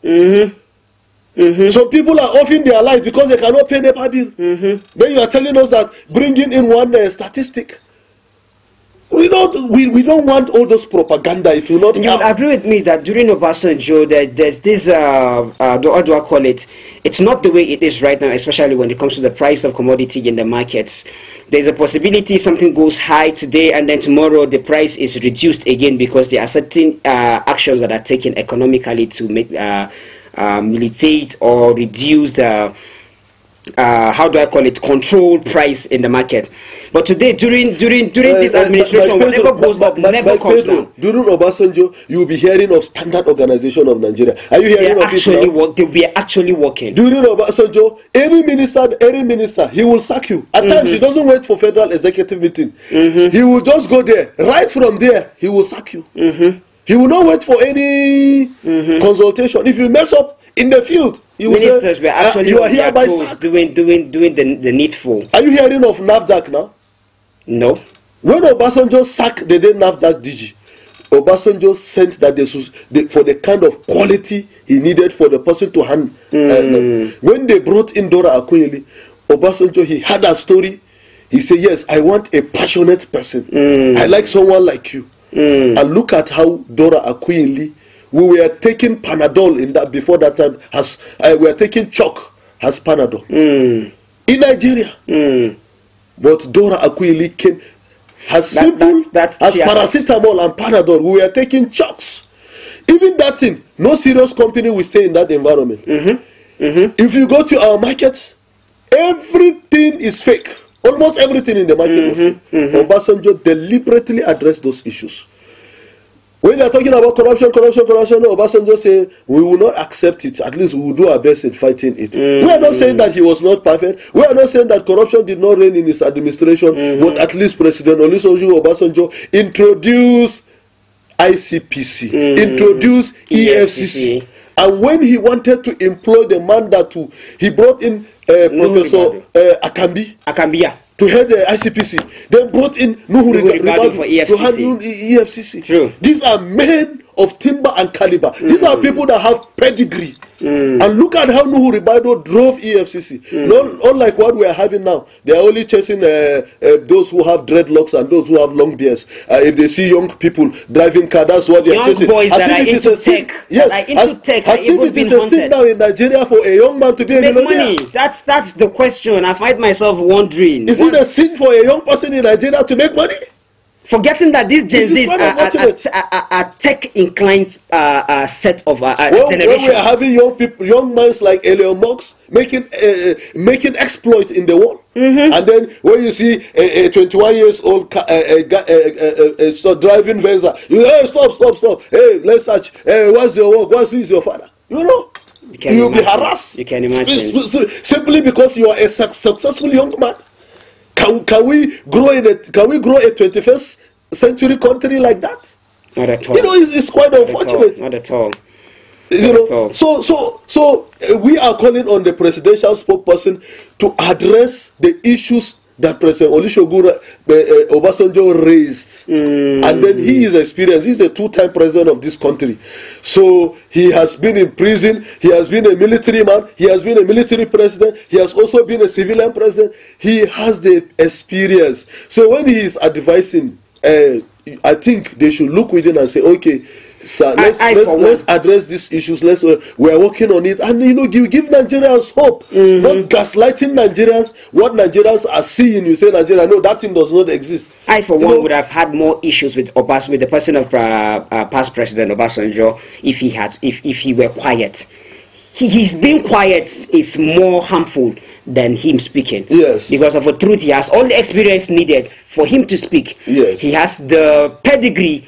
So people are offering their lives because they cannot pay their bill. Then you are telling us that bringing in one statistic. We don't want all this propaganda. It will not. You would agree with me that during Obasanjo, there's this what do I call it? It's not the way it is right now, especially when it comes to the price of commodity in the markets. There's a possibility something goes high today and then tomorrow the price is reduced again because there are certain actions that are taken economically to make militate or reduce the how do I call it, control price in the market. But today, during this administration, whatever goes up never comes down. During Obasanjo, you will be hearing of Standard Organization of Nigeria. Are you hearing of it now? They were actually working. During Obasanjo, any minister, he will sack you. At times, he doesn't wait for federal executive meeting. He will just go there. Right from there, he will sack you. He will not wait for any consultation. If you mess up in the field, ministers were actually you are hereby doing the needful. Are you hearing of NAFDAC now? No. When Obasanjo sacked the then NAFDAC DG, Obasanjo sent that for the kind of quality he needed for the person to hand. When they brought in Dora Akunyili, Obasanjo, he had a story. He said, yes, I want a passionate person. I like someone like you. And look at how Dora Akunyili, we were taking Panadol in that before that time. We were taking chalk as Panadol in Nigeria. But Dora Akunyili came as simple as paracetamol and Panadol. We were taking chalks. Even that thing, no serious company will stay in that environment. If you go to our market, everything is fake. Almost everything in the market was fake. Obasanjo deliberately addressed those issues. When they are talking about corruption, Obasanjo say, we will not accept it. At least we will do our best in fighting it. We are not saying that he was not perfect. We are not saying that corruption did not reign in his administration. But at least President Olusegun Obasanjo introduced ICPC, introduced EFCC. And when he wanted to employ the man he brought in Professor Akambi to head the ICPC, then brought in Nuhu Ribadu for EFCC. to handle EFCC. True. These are men of timber and caliber. These are people that have pedigree. And look at how Nuhu Ribadu drove EFCC. Not unlike what we are having now. They are only chasing those who have dreadlocks and those who have long beards. If they see young people driving cars, that's what they are chasing. Young boys that are into tech. Yes, as if it is a sin now in Nigeria for a young man to be a millionaire. Money. That's the question. I find myself wondering. Is it a sin for a young person in Nigeria to make money? Forgetting that these Gen Zs are tech-inclined set of generation. When we are having young minds like Elon Musk making exploit in the world, and then when you see a 21-year-old driving Venza, you say, hey, stop, hey, let's search. Hey, what's your work? Who is your father? You know, you'll be harassed. You can imagine. Simply because you are a successful young man. Can we grow a 21st century country like that? Not at all. You know, it's quite unfortunate. Not at all. You know, so we are calling on the presidential spokesperson to address the issues that President Olusegun Obasanjo raised. And then he is experienced. He's the two-time president of this country. So he has been in prison. He has been a military man. He has been a military president. He has also been a civilian president. He has the experience. So when he is advising, I think they should look within and say, okay, Sir, let's address these issues. We are working on it, and you give Nigerians hope, not gaslighting Nigerians. What Nigerians are seeing, you say Nigeria, no, that thing does not exist. I, for one, would have had more issues with the person of past President Obasanjo if he were quiet. His being quiet is more harmful than him speaking. Yes. Because of the truth, he has all the experience needed for him to speak. Yes. He has the pedigree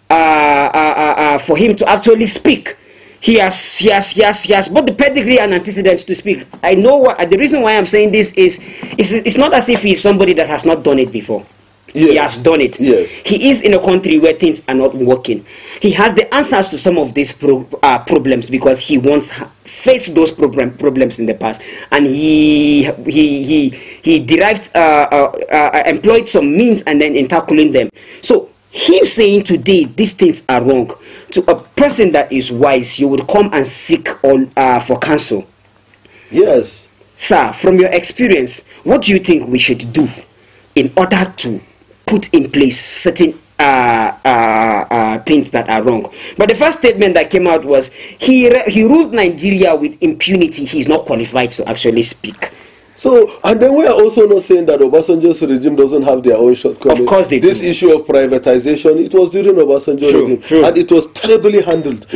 for him to actually speak. He has both the pedigree and antecedents to speak. I know the reason why I'm saying this is it's not as if he's somebody that has not done it before. Yes. He has done it. Yes. He is in a country where things are not working. He has the answers to some of these problems because he once faced those problems in the past, and he employed some means and then in tackling them. So him saying today these things are wrong, to a person that is wise, you would come and seek for counsel. Yes. Sir, from your experience, what do you think we should do in order to put in place certain things that are wrong? But the first statement that came out was he ruled Nigeria with impunity. He's not qualified to actually speak. So, and then we are also not saying that Obasanjo's regime doesn't have their own shortcomings. Of course they do. This issue of privatization, it was during Obasanjo's regime, and it was terribly handled.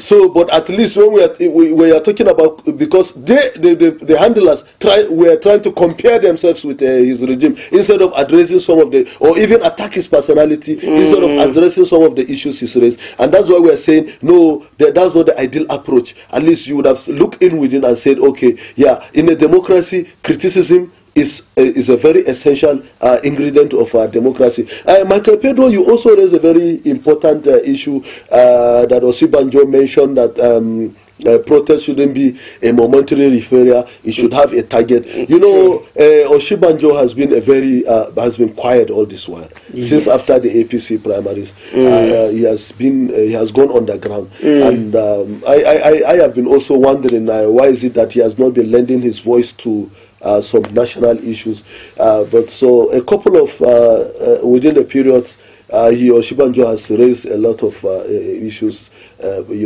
So, but at least when we are talking about, because the handlers were trying to compare themselves with his regime instead of addressing some of the, or even attack his personality instead of addressing some of the issues he's raised. And that's why we are saying no, that's not the ideal approach. At least you would have looked in within and said, okay, yeah, in a democracy, criticism is a very essential ingredient of our democracy. Michael Pedro, you also raised a very important issue that Osibanjo mentioned, that protest shouldn't be a momentary referral; it should have a target. Oshibanjo has been quiet all this while. Yes. Since after the APC primaries. He has gone underground, and I have been also wondering why is it that he has not been lending his voice to some national issues. But so a couple of within the periods, Oshibanjo has raised a lot of issues. He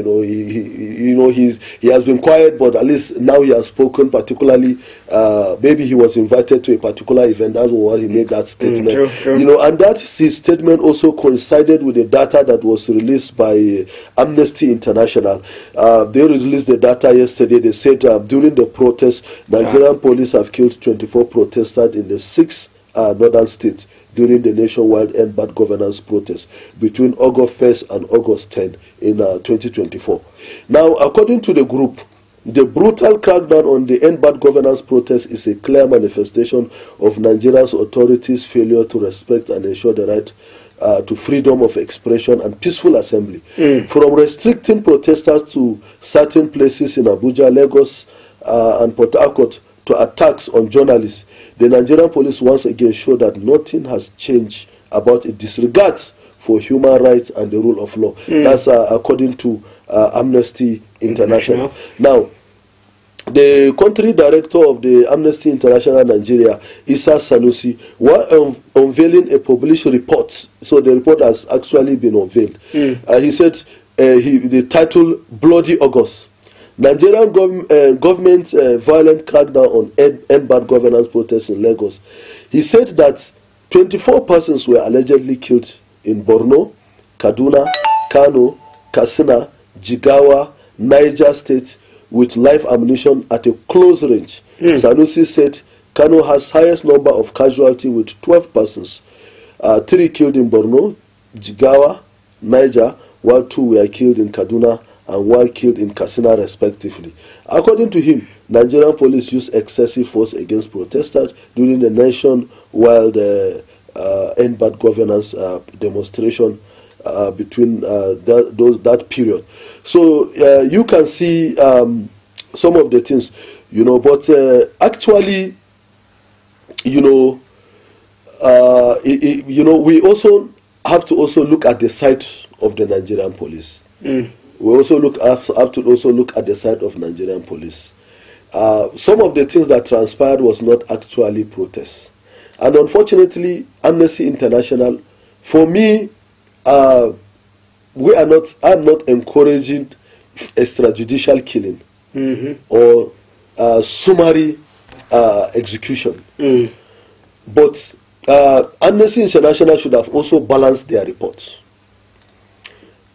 has been quiet, but at least now he has spoken. Particularly, maybe he was invited to a particular event. That's why he made that statement. True. And that his statement also coincided with the data that was released by Amnesty International. They released the data yesterday. They said during the protest, Nigerian police have killed 24 protesters in the 6 northern states during the nationwide End Bad Governance protest between August 1st and August 10th in 2024. Now, according to the group, the brutal crackdown on the End Bad Governance protest is a clear manifestation of Nigeria's authorities' failure to respect and ensure the right to freedom of expression and peaceful assembly. From restricting protesters to certain places in Abuja, Lagos, and Port Harcourt, to attacks on journalists, the Nigerian police once again show that nothing has changed about its disregard for human rights and the rule of law. That's according to Amnesty International. Now, the country director of the Amnesty International Nigeria, Issa Sanusi, was unveiling a published report. So the report has actually been unveiled. He said the title "Bloody August." Nigerian government violent crackdown on End Bad Governance protests in Lagos. He said that 24 persons were allegedly killed in Borno, Kaduna, Kano, Katsina, Jigawa, Niger State with live ammunition at a close range. Sanusi said Kano has highest number of casualties with 12 persons. 3 killed in Borno, Jigawa, Niger, while 2 were killed in Kaduna and 1 killed in Katsina respectively. According to him, Nigerian police used excessive force against protesters during the nationwide End Bad Governance demonstration between that period. So you can see some of the things, but actually, we also have to also look at the side of the Nigerian police. We also have to also look at the side of Nigerian police. Some of the things that transpired was not actually protests. And unfortunately, Amnesty International, for me, I'm not encouraging extrajudicial killing or summary execution. But Amnesty International should have also balanced their reports.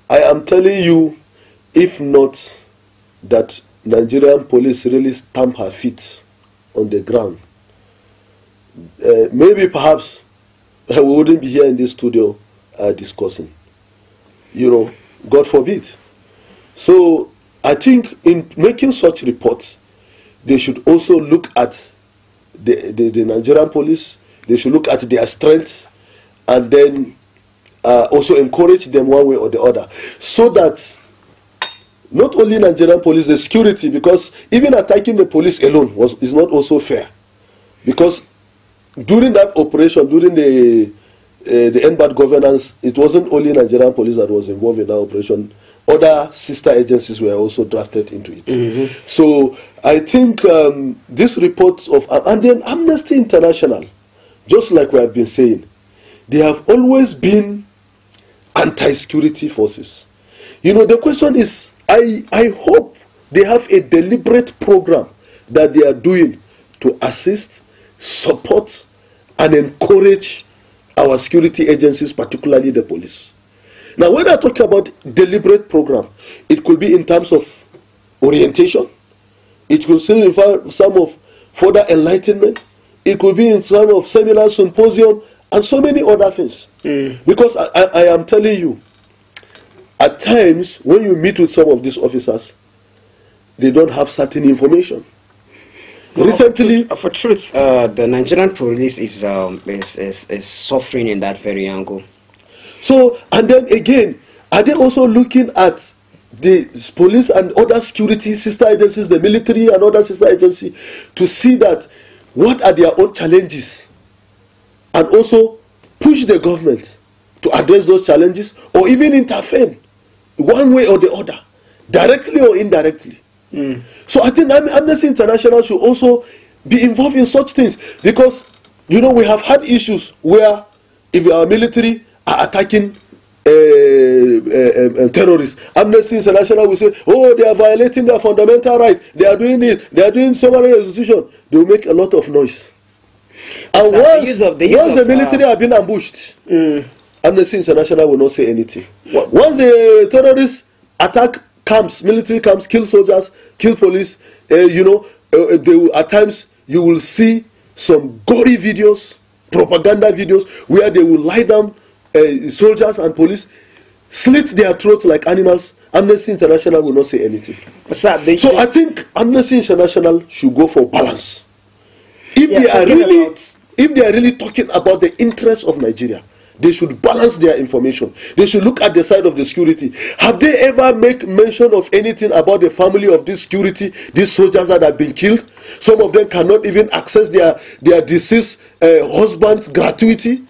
I am telling you, if not that Nigerian police really stamp her feet on the ground, maybe perhaps we wouldn't be here in this studio discussing. God forbid. So I think in making such reports, they should also look at the Nigerian police. They should look at their strength, and then also encourage them one way or the other, so that not only Nigerian police, the security, because even attacking the police alone is not also fair, because during that operation, during the NBAD governance, it wasn't only Nigerian police that was involved in that operation. Other sister agencies were also drafted into it. So I think this report and then Amnesty International, just like we have been saying, they have always been anti-security forces. The question is, I hope they have a deliberate program that they are doing to assist, support, and encourage our security agencies, particularly the police. Now, when I talk about deliberate program, it could be in terms of orientation. It could still involve some of further enlightenment. It could be in some of seminars, symposium, and so many other things. Because I am telling you, at times, when you meet with some of these officers, they don't have certain information. No, Recently, for truth, the Nigerian police is suffering in that very angle. So, and then again, are they also looking at the police and other security sister agencies, the military and other sister agencies, to see that what are their own challenges, and also push the government to address those challenges, or even intervene one way or the other, directly or indirectly. So I think Amnesty International should also be involved in such things, because we have had issues where if our military are attacking terrorists, Amnesty International will say, oh, they are violating their fundamental right, they are doing it, they are doing summary execution. They will make a lot of noise. And once the military have been ambushed, Amnesty International will not say anything. Once the terrorists attack camps, military camps, kill soldiers, kill police, they will, at times you will see some gory videos, propaganda videos, where they will lie down soldiers and police, slit their throats like animals. Amnesty International will not say anything. So I think Amnesty International should go for balance. If they are really talking about the interests of Nigeria, they should balance their information. They should look at the side of the security. Have they ever make mention of anything about the family of this security, these soldiers that have been killed? Some of them cannot even access their deceased husband's gratuity.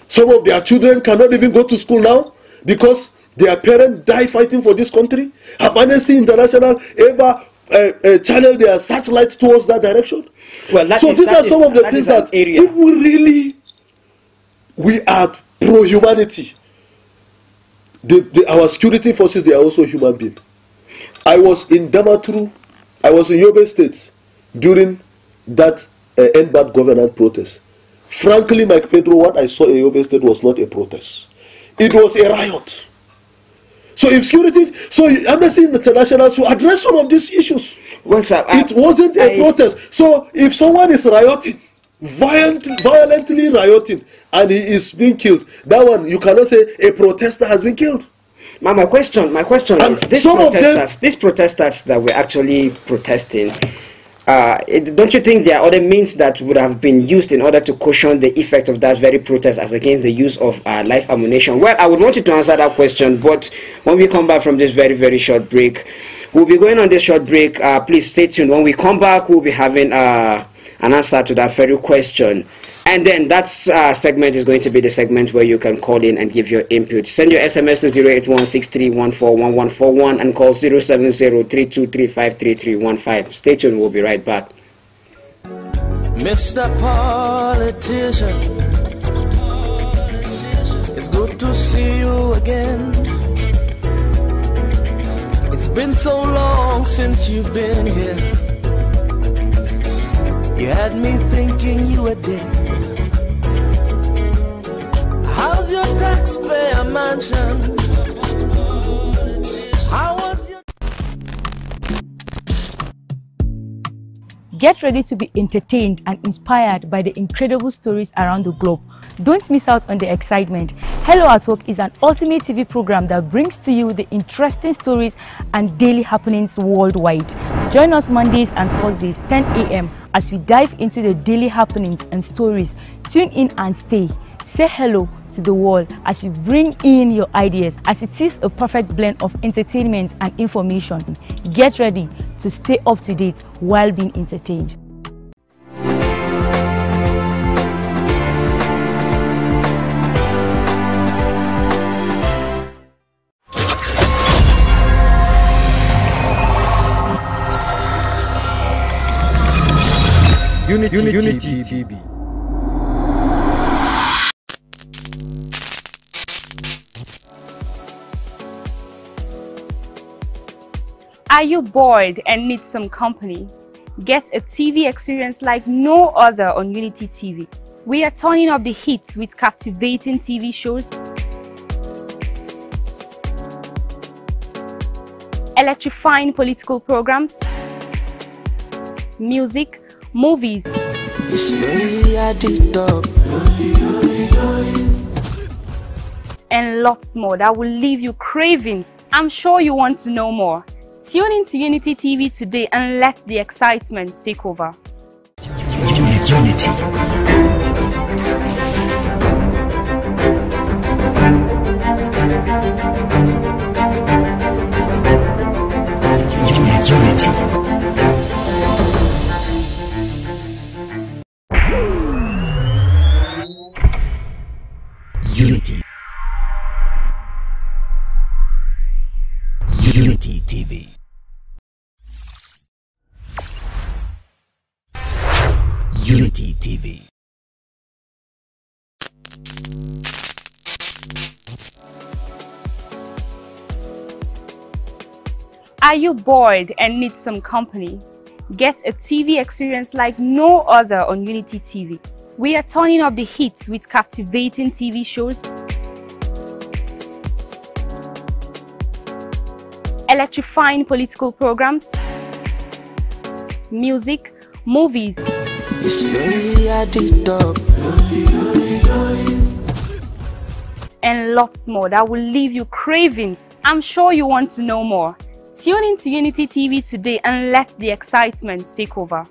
Some of their children cannot even go to school now because their parents die fighting for this country. Have Amnesty International ever channeled their searchlight towards that direction? Well, these are some of the things that if we are pro-humanity, our security forces, they are also human beings. I was in Damaturu, I was in Yobe State during that NBAD governance protest. Frankly, Mike Pedro, what I saw in Yobe State was not a protest. It was a riot. So Amnesty International should address some of these issues. Well, sir, it wasn't a protest. So if someone is rioting, violently rioting, and he is being killed, that one you cannot say a protester has been killed. My question is, these protesters that were actually protesting, don't you think there are other means that would have been used in order to cushion the effect of that very protest as against the use of live ammunition? Well, I would want you to answer that question, but when we come back from this very, very short break, we'll be going on this short break. Please stay tuned. When we come back, we'll be having an answer to that very question. And then that segment is going to be the segment where you can call in and give your input. Send your SMS to 08163141141 and call 07032353315. Stay tuned, we'll be right back. Mr. Politician, it's good to see you again. been so long since you've been here. You had me thinking you were dead. How's your taxpayer mansion? How was your... Get ready to be entertained and inspired by the incredible stories around the globe. Don't miss out on the excitement. Hello at Work is an ultimate TV program that brings to you the interesting stories and daily happenings worldwide. Join us Mondays and Thursdays 10 a.m. as we dive into the daily happenings and stories. Tune in and stay. Say hello to the world as you bring in your ideas, as it is a perfect blend of entertainment and information. Get ready to stay up to date while being entertained. Unity TV. Are you bored and need some company? Get a TV experience like no other on Unity TV. We are turning up the hits with captivating TV shows, electrifying political programs, music, movies, and lots more that will leave you craving. I'm sure you want to know more. Tune in to Unity TV today and let the excitement take over. Unity. Unity. Unity TV. Unity TV. Are you bored and need some company? Get a TV experience like no other on Unity TV. We are turning up the hits with captivating TV shows, electrifying political programs, music, movies, and lots more that will leave you craving. I'm sure you want to know more. Tune in to Unity TV today and let the excitement take over.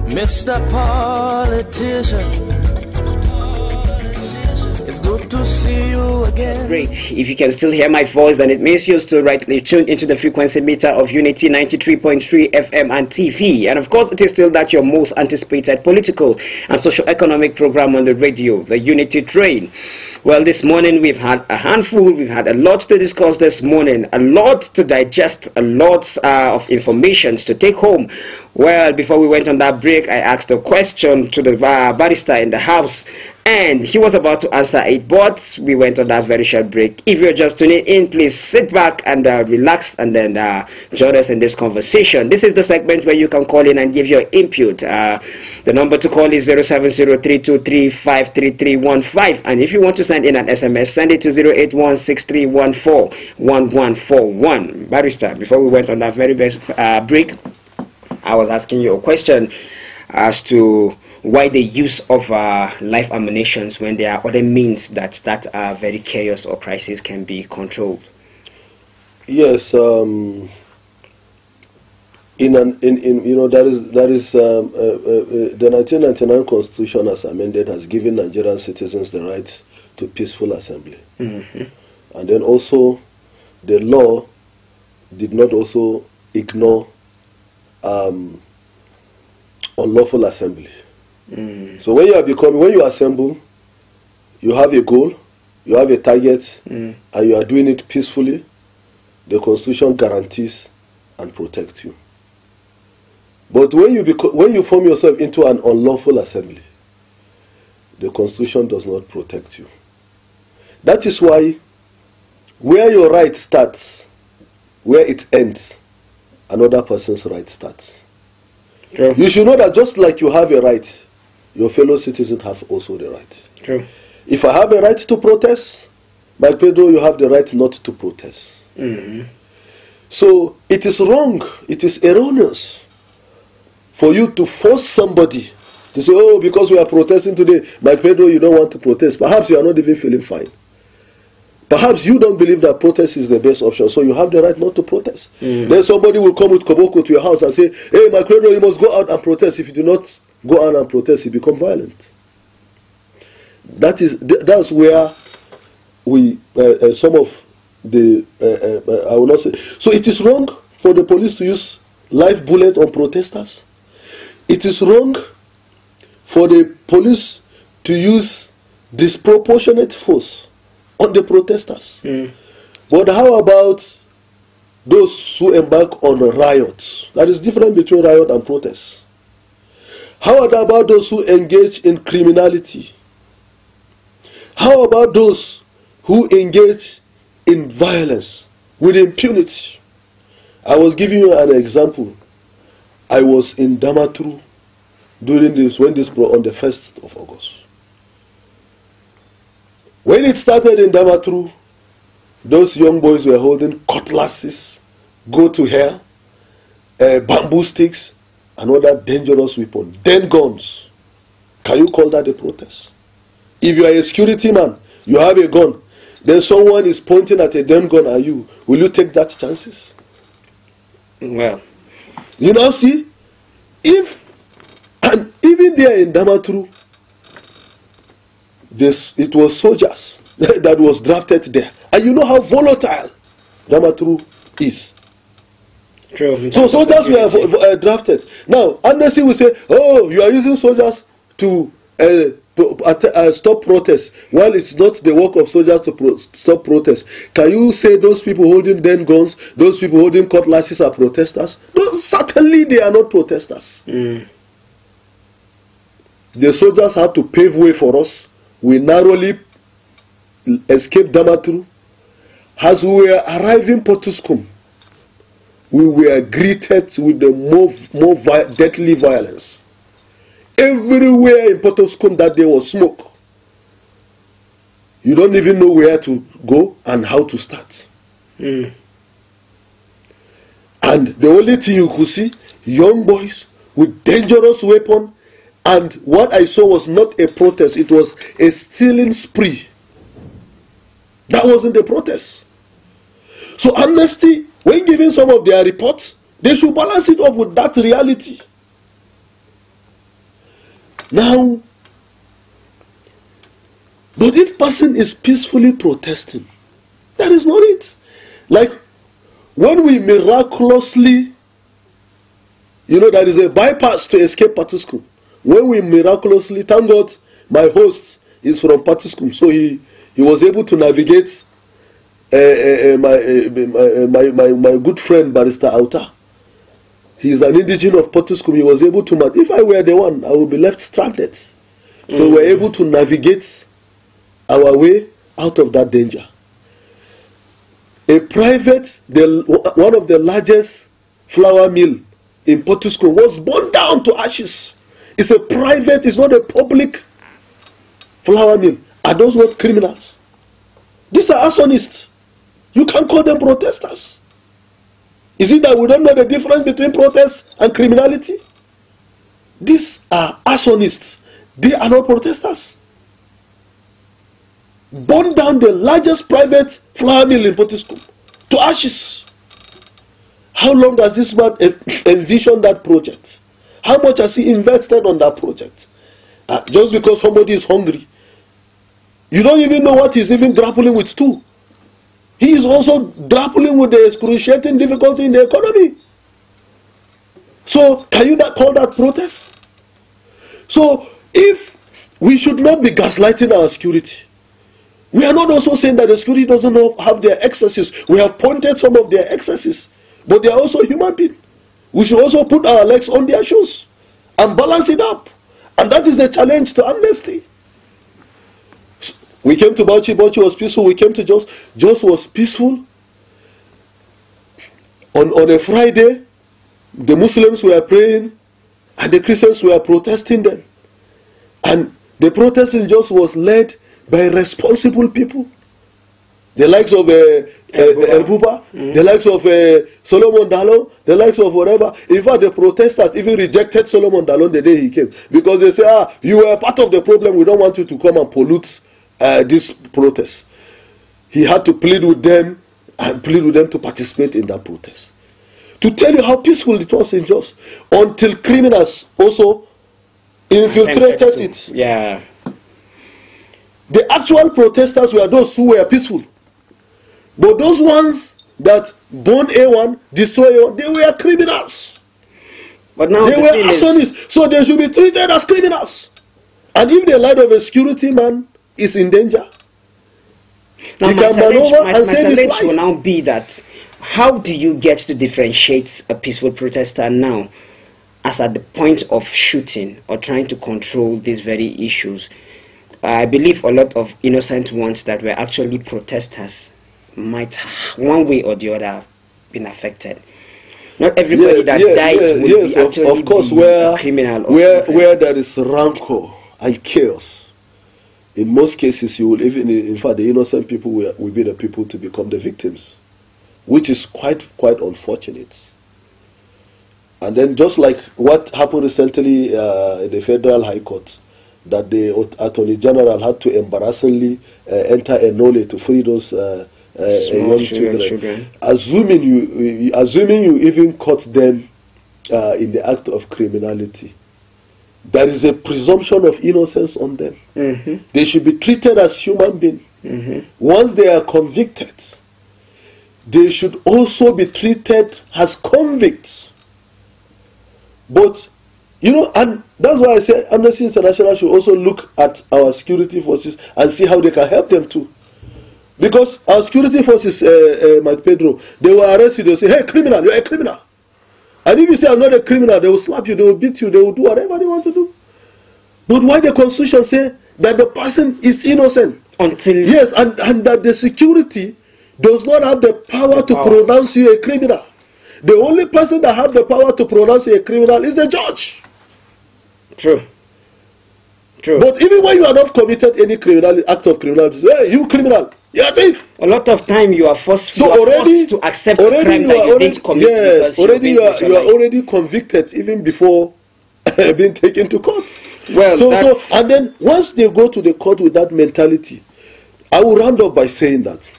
Mr. Politician, it's good to see you again. Great. If you can still hear my voice, then it means you're still rightly tuned into the frequency meter of Unity 93.3 FM and TV. And of course, it is still that your most anticipated political and socio-economic program on the radio, the Unity Train. Well, this morning we've had a handful, we've had a lot to discuss this morning, a lot to digest, a lot of information to take home. Well, before we went on that break, I asked a question to the barrister in the house, and he was about to answer it, but we went on that very short break. If you're just tuning in, please sit back and relax and then join us in this conversation. This is the segment where you can call in and give your input. The number to call is 07032353315, and if you want to send in an SMS, send it to 08163141141. Barrister, before we went on that very break, I was asking you a question as to why the use of live ammunitions when there are other means that are very chaos or crisis can be controlled. Yes, the 1999 Constitution, as amended, has given Nigerian citizens the right to peaceful assembly, and then also the law did not also ignore unlawful assembly. So when you assemble, you have a goal, you have a target, and you are doing it peacefully, the Constitution guarantees and protects you. But when you form yourself into an unlawful assembly, the Constitution does not protect you. That is why where your right starts where it ends, another person's right starts. True. You should know that just like you have a right, your fellow citizens have also the right. True. If I have a right to protest, Mike Pedro, you have the right not to protest. So it is wrong, it is erroneous for you to force somebody to say, oh, because we are protesting today, Mike Pedro, you don't want to protest. Perhaps you are not even feeling fine. Perhaps you don't believe that protest is the best option, so you have the right not to protest. Then somebody will come with koboko to your house and say, hey, Mike Pedro, you must go out and protest. If you do not go out and protest, you become violent. That's where we, some of the, I will not say. So it is wrong for the police to use live bullet on protesters. It is wrong for the police to use disproportionate force on the protesters. But how about those who embark on riots? That is different between riot and protest. How about those who engage in criminality? How about those who engage in violence with impunity? I was giving you an example. I was in Damaturu during this, on the 1st of August. When it started in Damaturu, those young boys were holding cutlasses, go to hell, bamboo sticks, and other dangerous weapons, then guns. Can you call that a protest? If you are a security man, you have a gun, then someone is pointing at a damn gun at you, will you take that chances? Well, you now see, and even there in Damaturu, it was soldiers that was drafted there. And you know how volatile Damaturu is. true. So soldiers were drafted. Now, Amnesty will say, oh, you are using soldiers to stop protests, while it's not the work of soldiers to stop protests. Can you say those people holding then guns, those people holding cutlasses are protesters? No, certainly they are not protesters. The soldiers had to pave way for us. We narrowly escaped Damaturu. As we were arriving Potoskum, we were greeted with the more deadly violence. Everywhere in Potoskum that day was smoke. You don't even know where to go and how to start. And the only thing you could see, young boys with dangerous weapons. And what I saw was not a protest, it was a stealing spree. That wasn't a protest. So Amnesty, when giving some of their reports, they should balance it up with that reality. Now, but if person is peacefully protesting, that is not it. Like when we miraculously, there is a bypass to escape Potoskum. When we miraculously, thank God, my host is from Potoskum, so he was able to navigate my good friend Barrister Auta. He is an indigenous of Potoskum. He was able to. If I were the one, I would be left stranded. So we were able to navigate our way out of that danger. A private, one of the largest flour mill in Potoskum was burned down to ashes. It's a private, it's not a public flour mill. Are those not criminals? These are arsonists. You can't call them protesters. Is it that we don't know the difference between protest and criminality? These are arsonists. They are not protesters. Burn down the largest private flour mill in Potoskum to ashes. How long does this man envision that project? How much has he invested on that project? Just because somebody is hungry. You don't even know what he's even grappling with too. He is also grappling with the excruciating difficulty in the economy. So, can you call that protest? So, if we should not be gaslighting our security, we are not also saying that the security doesn't have their excesses. We have pointed some of their excesses, but they are also human beings. We should also put our legs on their shoes and balance it up. And that is the challenge to Amnesty. We came to Bauchi, Bauchi was peaceful. We came to Jos, Jos was peaceful. on a Friday, the Muslims were praying and the Christians were protesting them. And the protest in Jos was led by responsible people. The likes of Elbuba, the likes of Solomon Dalon, the likes of whatever. In fact, the protesters even rejected Solomon Dalon the day he came. Because they say, you were part of the problem, we don't want you to come and pollute this protest. He had to plead with them and plead with them to participate in that protest. To tell you how peaceful it was in Jos, until criminals also infiltrated it. Yeah. The actual protesters were those who were peaceful. But those ones that burn A1, destroy A1, they were criminals. But now they were arsonists. So they should be treated as criminals. And if the life of a security man is in danger, now he can maneuver and save his life. Will now be that, how do you get to differentiate a peaceful protester now as at the point of shooting or trying to control these very issues? I believe a lot of innocent ones that were actually protesters might, one way or the other, have been affected. Not everybody that died will be actually of course, a criminal. Where there is rancor and chaos, in most cases, you will even, in fact, the innocent people will be the people to become the victims, which is quite unfortunate. And then, just like what happened recently in the Federal High Court, that the Attorney General had to embarrassingly enter a nolle to free those young children. Assuming you even caught them in the act of criminality, there is a presumption of innocence on them. They should be treated as human beings. Once they are convicted, they should also be treated as convicts. But, you know, and that's why I say Amnesty International should also look at our security forces and see how they can help them too. Because our security forces, Mike Pedro, they will arrest you, they will say, hey, criminal, you're a criminal. And if you say, I'm not a criminal, they will slap you, they will beat you, they will do whatever they want to do. But why the Constitution say that the person is innocent? Until... Yes, and that the security does not have the power to pronounce you a criminal. The only person that has the power to pronounce you a criminal is the judge. True. True. But even when you are not committed any act of criminality, hey, you criminal, you're a thief. A lot of time you are forced, so already, to accept the crime that you didn't commit. Yes, already you are already convicted even before being taken to court. Well, and then once they go to the court with that mentality, I will round up by saying that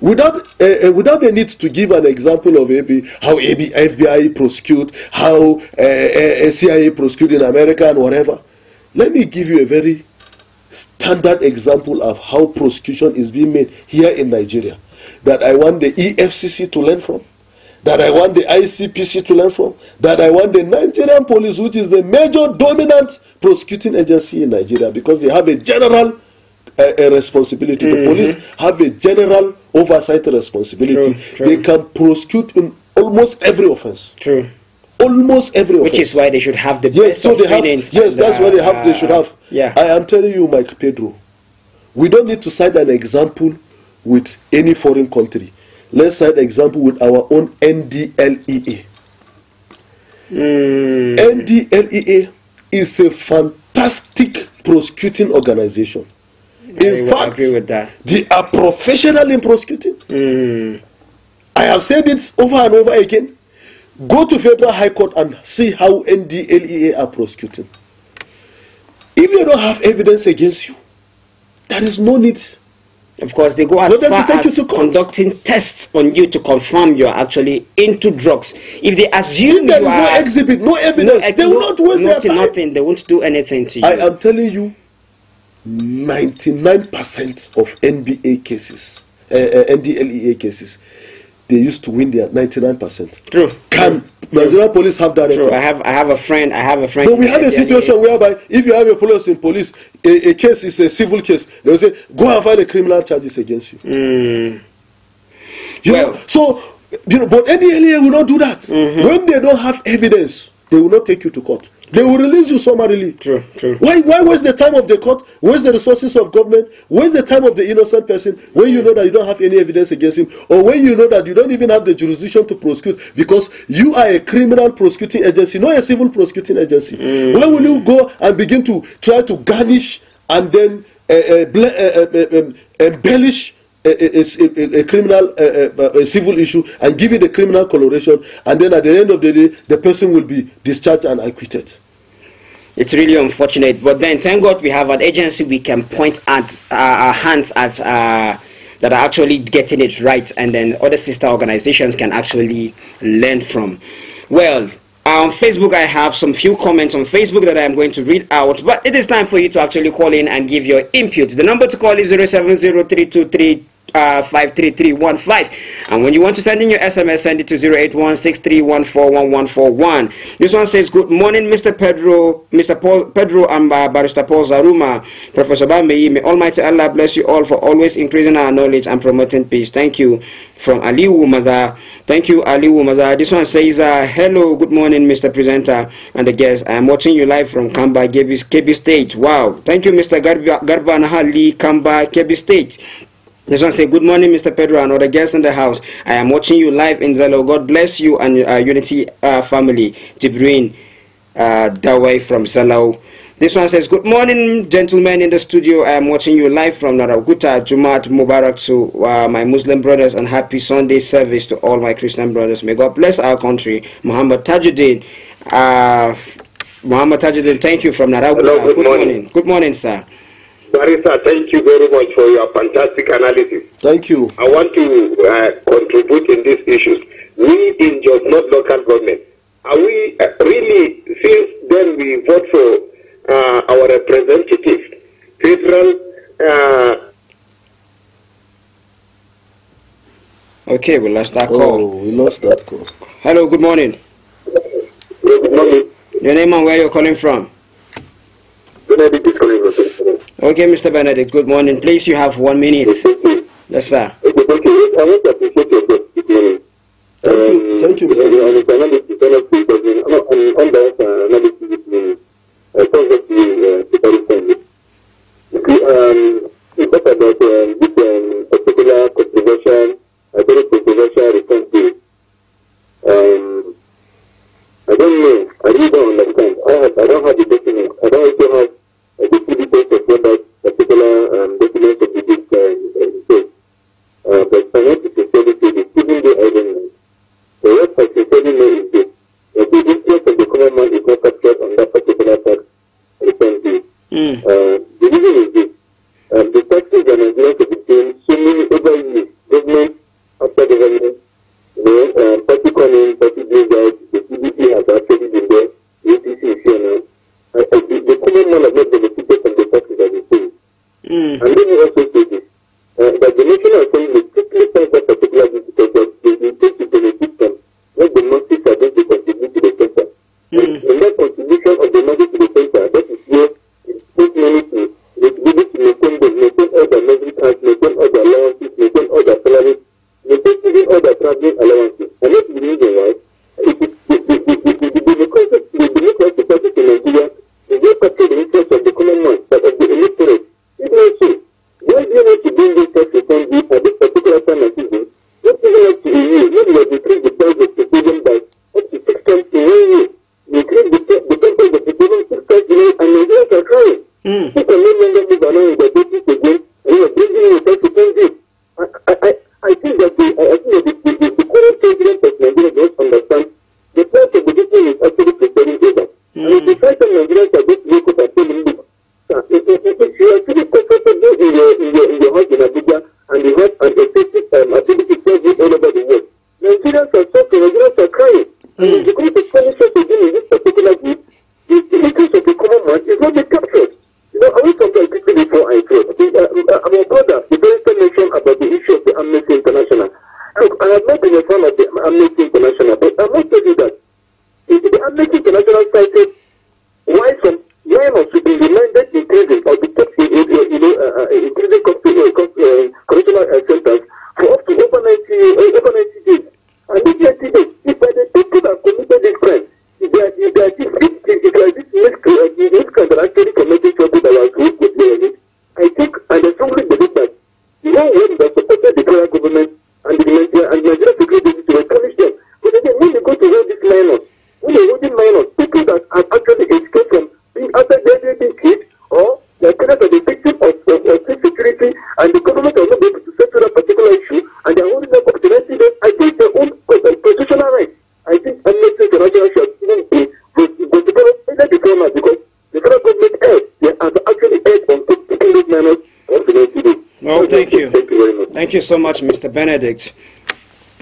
without the need to give an example of how FBI prosecute, how CIA prosecute in America and whatever, let me give you a very standard example of how prosecution is being made here in Nigeria, that I want the EFCC to learn from, that I want the ICPC to learn from, that I want the Nigerian police, which is the major dominant prosecuting agency in Nigeria, because they have a general responsibility. The police have a general oversight responsibility. True. They can prosecute in almost every offense. True. Almost every offense. Which is why they should have the best of trainings. Yes, that's why they should have. Yeah. I am telling you, Mike Pedro, we don't need to cite an example with any foreign country. Let's cite an example with our own NDLEA. NDLEA is a fantastic prosecuting organization. In fact, agree with that. They are professional in prosecuting. I have said it over and over again. Go to Federal High Court and see how NDLEA are prosecuting. If they don't have evidence against you, there is no need. Of course, they go as far as conducting tests on you to confirm you are actually into drugs. If they assume there is no exhibit, no evidence, they will not waste their time. Nothing. They won't do anything to you. I am telling you, 99% of NBA cases, NDLEA cases, they used to win their 99%. True. Can Nigerian police have that record? True. I have a friend. But we have a situation whereby if you have a police, a case is a civil case. They will say, go and file the criminal charges against you. But NDLEA will not do that. When they don't have evidence, they will not take you to court. They will release you summarily. True, true. Why waste the time of the court? Waste the resources of government? Waste the time of the innocent person when you know that you don't have any evidence against him, or when you know that you don't even have the jurisdiction to prosecute because you are a criminal prosecuting agency, not a civil prosecuting agency. When will you go and begin to try to garnish and then embellish a criminal a civil issue and give it a criminal coloration, and then at the end of the day the person will be discharged and acquitted? It's really unfortunate, but then thank God we have an agency we can point at our hands at that are actually getting it right, and then other sister organizations can actually learn from. Well, on Facebook, I have some few comments on Facebook that I am going to read out, but it is time for you to actually call in and give your input. The number to call is 07032353315, and when you want to send in your SMS, send it to 08163141141. This one says, good morning, Mr. Pedro and Barrister Paul Zaruma, Professor Bambeyi. May Almighty Allah bless you all for always increasing our knowledge and promoting peace. Thank you. From Aliwu Maza. Thank you, Aliwu Maza. This one says, hello, good morning, Mr. Presenter and the guest. I am watching you live from Kamba, Kebbi State. Wow. Thank you, Mr. Garba Nahali, Kamba, Kebbi State. This one says, good morning, Mr. Pedro and other guests in the house. I am watching you live in Zelo. God bless you and Unity family. Jibrin Dawai from Zelo. This one says, good morning, gentlemen in the studio. I am watching you live from Naraguta. Jumat Mubarak to my Muslim brothers, and happy Sunday service to all my Christian brothers. May God bless our country. Muhammad Tajuddin. Thank you from Naraguta. Hello, good morning. Good morning, sir. Barrister, thank you very much for your fantastic analysis. Thank you. I want to contribute in these issues. We in Jos North local government, are we really, since then we vote for our representatives, federal. Okay, we lost that call. Oh, we lost that call. Hello, good morning. Good morning. Your name and where you're calling from? Benedict is calling from. Okay, Mr. Benedict, good morning. Please, you have 1 minute. Yes, sir. I want to appreciate your good morning. Thank you, Mr. We talk about this particular controversial, very controversial reform bill. I don't know. I really don't understand. I don't have the document. I don't also have the full details of what that particular document of the bill says. But I want to sincerely say this, even though I don't know. The what I sincerely know is this, that the interest of the common man is not captured on that particular tax reform bill. The reason is this. The taxes that Nigerians have been paying so many over years, government after government, party coming, party goes out, the PDP has actually been there, the APC is here now. The common man has not benefited from the taxes that they pay. And let me also say this, that the National Assembly strictly finds that particular bill because they intend to benefit from what the masses are going to contribute to the center. And that contribution of the masses to the center, that is where it takes money to maintain all the luxury cars, maintain all the allowances, maintain all the salaries, maintain even all the traveling allowances. And that's the reason why the democratic party in Nigeria is not capturing the interest of the common man, but of the electorate. If not so, why do you want to bring this tax reform bill at this particular time and season? What do you want to renew? Maybe you have increased the price of petroleum by up to 6 times in 1 year. You increase the price of petroleum 6 times in 1 year, and Nigerians are crying. People no longer move around with their babies again, and you are bringing in a tax reform bill. I think that the current president of Nigeria does understand the price of the people is actually preparing over. And if the price of Nigerians are going to wake up and tell him, look, if you are actually comfortable in your house in Abuja, and you have an effective ability to travel all over the world, Nigerians are suffering, Nigerians are crying. And if the going to punish us again in this particular group, the interest of the common man is not being captured. I want to talk quickly before I go. Our brother, the Barrister mentioned about the issue of the Amnesty International. Look, I have not been a fan of the Amnesty International, but I must tell you that the Amnesty International cited why some miscreant actually committed trouble that was good with me. I think, and I strongly believe that the one way that supported the federal government and the Nigerian security agency to punish them. But again, when you go to hold these minors, when you're holding minors, people that have actually escaped from being outside their being kids, or their parents are the victim of insecurity, and the government are not able to settle that particular issue, and they're holding them up to 90 days, I think their own constitutional right. I think Amnesty International should even be either the former, because the federal government they have actually aired on taking those minors off the 90 days. Well, thank you. Thank you very much. Thank you so much, Mr. Benedict,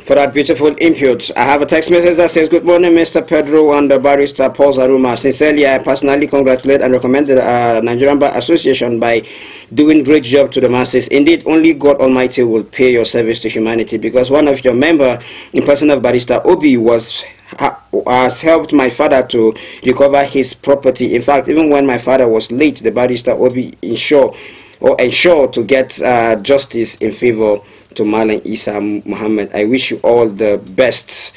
for that beautiful input. I have a text message that says, "Good morning, Mr. Pedro and the barrister Paul Zaruma. Sincerely, I personally congratulate and recommend the Nigerian Bar Association by doing great job to the masses. Indeed, only God Almighty will pay your service to humanity, because one of your member, in person of Barrister Obi, has helped my father to recover his property. In fact, even when my father was late, the Barrister Obi ensured to get justice in favor to Malan Isa Muhammad. I wish you all the best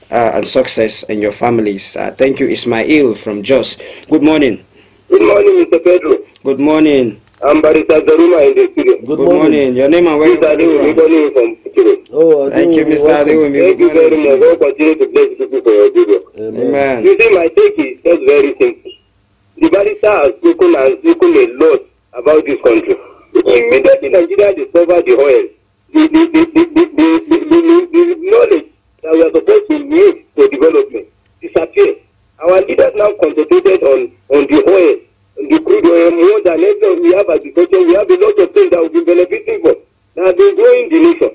and success in your families." Thank you, Ismail from Jos. Good morning. Good morning, Mr. Pedro. Good morning. I'm Barrister Zaruma in the studio. Good morning. Your name and where you Mr. calling from? from Chile. Oh, Thank you, Mr. Adewumi. Thank you very much. God continue to bless people for your video. Amen. You see, my take is just very simple. The barrister has spoken a lot about this country. Immediately Nigeria discovered the oil, the knowledge that we are supposed to use for development disappeared. Our leaders now concentrated on the oil, the crude oil, more than anything. We have agriculture, we have a lot of things that will be benefiting for, that have been growing the nation.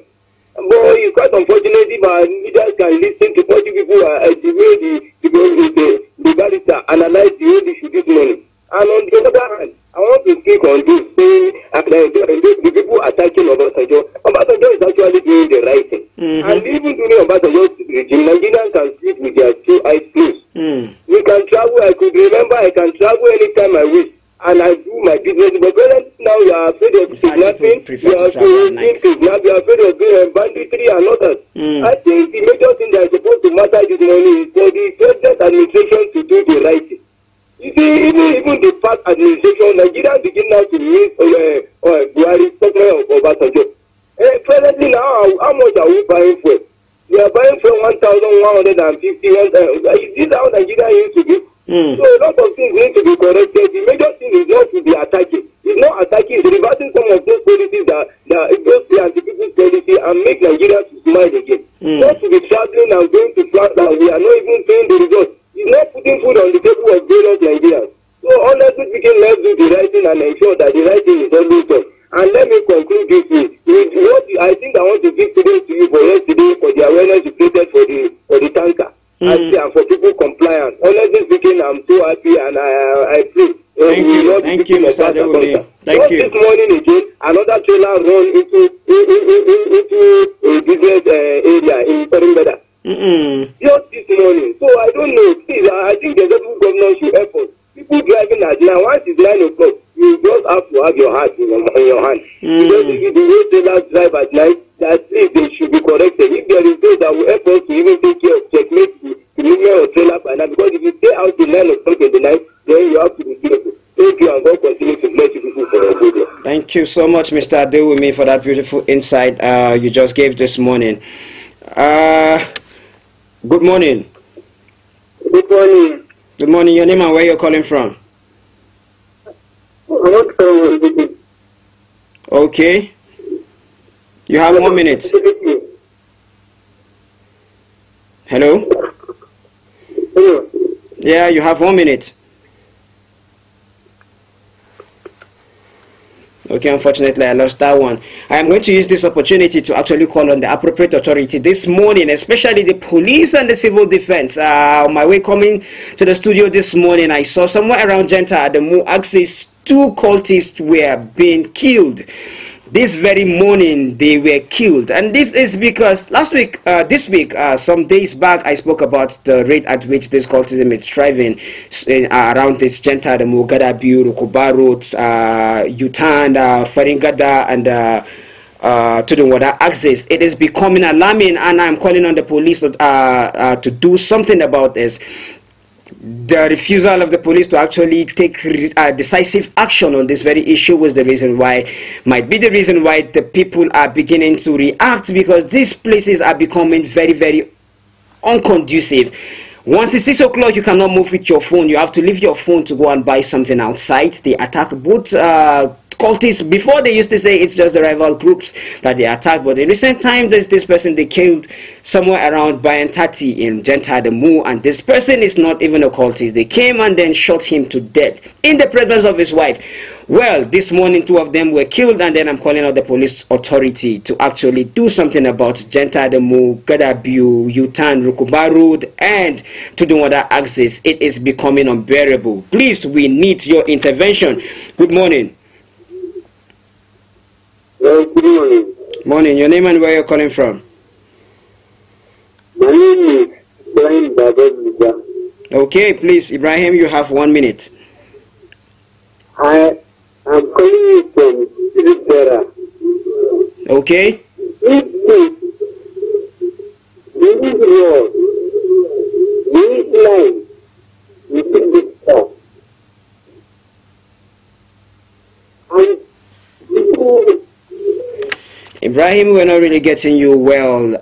But it's quite unfortunate if our leaders can listen to what people the way the barrister analyze the whole issue this morning. And on the other hand, I want to speak on this thing, the people attacking Obasanjo. Obasanjo is actually doing the right thing. And even during Obasanjo's regime, Nigerians can sleep with their two eyes closed. We can travel, I can travel anytime I wish, and I do my business. But now you are afraid of kidnapping, you are afraid of doing banditry and others. I think the major thing that is supposed to matter this morning is for the present administration to do the right thing. You see, even the past administration, Nigeria begin now to use Buhari talking of Obasanjo. Presently now, how much are we buying for? We are buying for 1,150. Is this how Nigeria used to be? So a lot of things need to be corrected. The major thing is not to be attacking. It's not attacking, it's reversing some of those policies that those anti-people's policy and make Nigeria to smile again. Not to be traveling and going to France and we are not even seeing the results. It's not putting food on the table of various Nigerians. So honestly speaking, let's do the right thing and ensure that the right thing is always done. And let me conclude this with what I think I want to give today to you for yesterday for the awareness you created for the tanker. And for people compliant. Honestly speaking, I'm so happy and I please. Thank you, Mr. Adewumi. Thank you. This morning again, another trailer run into a business area in Perimbeda. Just this morning. So I don't know. Please, I think the local government should help us. People driving at night, once it's 9 o'clock, you just have to have your heart in your hand. Because if the way trailers drive at night, that please they should be corrected. If there is those that will help us to even take care of checkmate the movement of trailer by night, because if you stay out till 9 o'clock in the night, then you have to be careful. Thank you, and God continue to bless you people for your video. Thank you so much, Mr. Adewumi, for that beautiful insight you just gave this morning. Good morning. Good morning. Good morning. Your name and where you're calling from? Okay. You have 1 minute. Hello? Hello. Yeah, you have 1 minute. Okay, unfortunately, I lost that one. I am going to use this opportunity to actually call on the appropriate authority this morning, especially the police and the civil defense. On my way coming to the studio this morning, I saw somewhere around Jenta at the Mu Axis, 2 cultists were being killed. This very morning they were killed, and this is because this week, some days back, I spoke about the rate at which this cultism is thriving around this Jenta, the Mugadabi, Rukuba roads, Utan, Faringada, and to the water axis. It is becoming alarming, and I'm calling on the police to do something about this. the refusal of the police to actually take decisive action on this very issue was the reason why, might be the reason why the people are beginning to react, because these places are becoming very, very unconducive. Once it's 6 o'clock, you cannot move with your phone. You have to leave your phone to go and buy something outside. They attack both cultists. Before, they used to say it's just the rival groups that they attack, but in recent time, there's this person they killed somewhere around Bayantati in Jentadamu, and this person is not even a cultist. They came and then shot him to death in the presence of his wife. Well, this morning 2 of them were killed, and then I'm calling out the police authority to actually do something about Jentadamu, Gadabu, Yutan, Rukuba Road, and to do other access. It is becoming unbearable. Please, we need your intervention. Good morning. Good morning. Morning. Your name and where you're calling from? My name is Ibrahim Babel. Okay, please, Ibrahim, you have 1 minute. I am calling you from Siripera. Okay. This road, this line, you take this off. And people. Ibrahim, we're not really getting you well.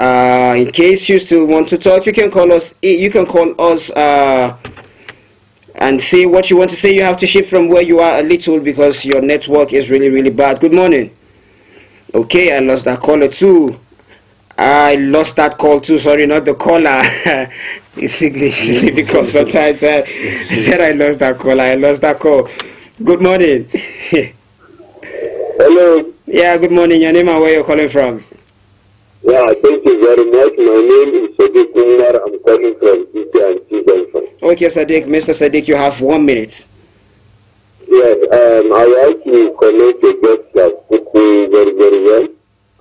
In case you still want to talk, you can call us. You can call us and say what you want to say. You have to shift from where you are a little because your network is really, really bad. Good morning. Okay, I lost that caller too. I lost that call too. Sorry, not the caller. It's English. It's difficult sometimes. I said I lost that caller. I lost that call. Good morning. Hello. Yeah, good morning. Your name and where you're calling from? Yeah, thank you very much. My name is Sadiq Kumar. I'm calling from ETNC Junction. Okay, Sadiq. Mr. Sadiq, you have 1 minute. Yes, I like to connect with guests that spoken very, very well.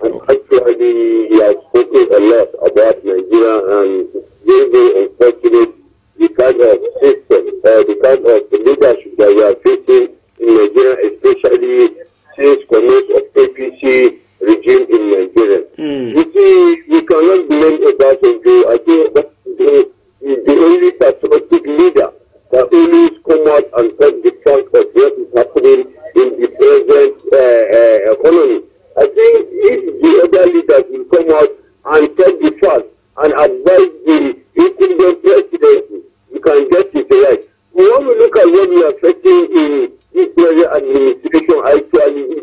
And actually, he has spoken a lot about Nigeria, and it's very, very unfortunate the kind of system, the kind of leadership that we are facing in Nigeria, especially since comments of APC regime in Nigeria. You see, we cannot blame Obasanjo. I think that is the only patriotic leader that always come out and take the fact of what is happening in the present economy. I think if the other leaders will come out and take the fact and advise the incumbent presidency, you can get it right. When we look at what we are facing in this present administration, actually,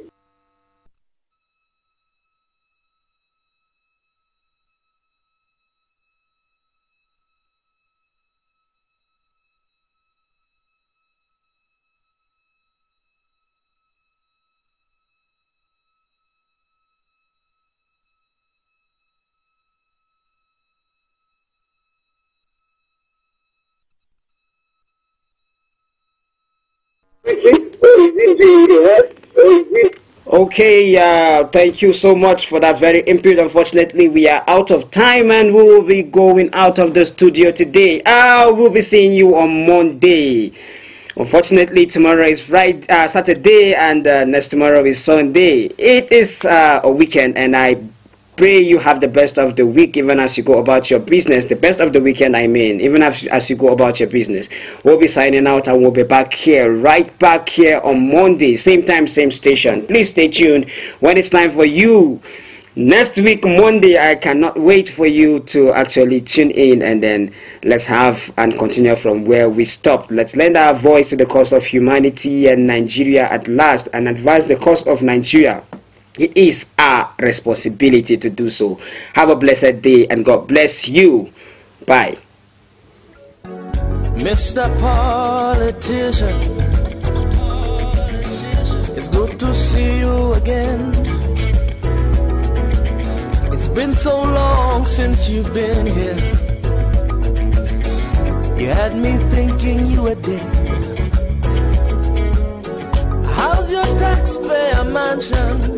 Okay, thank you so much for that very input. Unfortunately, we are out of time and we will be going out of the studio today. We'll be seeing you on Monday. Unfortunately, tomorrow is Friday, Saturday, and next tomorrow is Sunday. It is a weekend, and I pray you have the best of the week even as you go about your business. The best of the weekend, I mean, even as you go about your business. We'll be signing out and we'll be back here, right back here on Monday, same time, same station. Please stay tuned when it's time for you. Next week, Monday, I cannot wait for you to actually tune in, and then let's have and continue from where we stopped. Let's lend our voice to the cause of humanity and Nigeria at last, and advance the cause of Nigeria. It is our responsibility to do so. Have a blessed day and God bless you. Bye. Mr. Politician, it's good to see you again. It's been so long since you've been here. You had me thinking you were dead. How's your taxpayer mansion?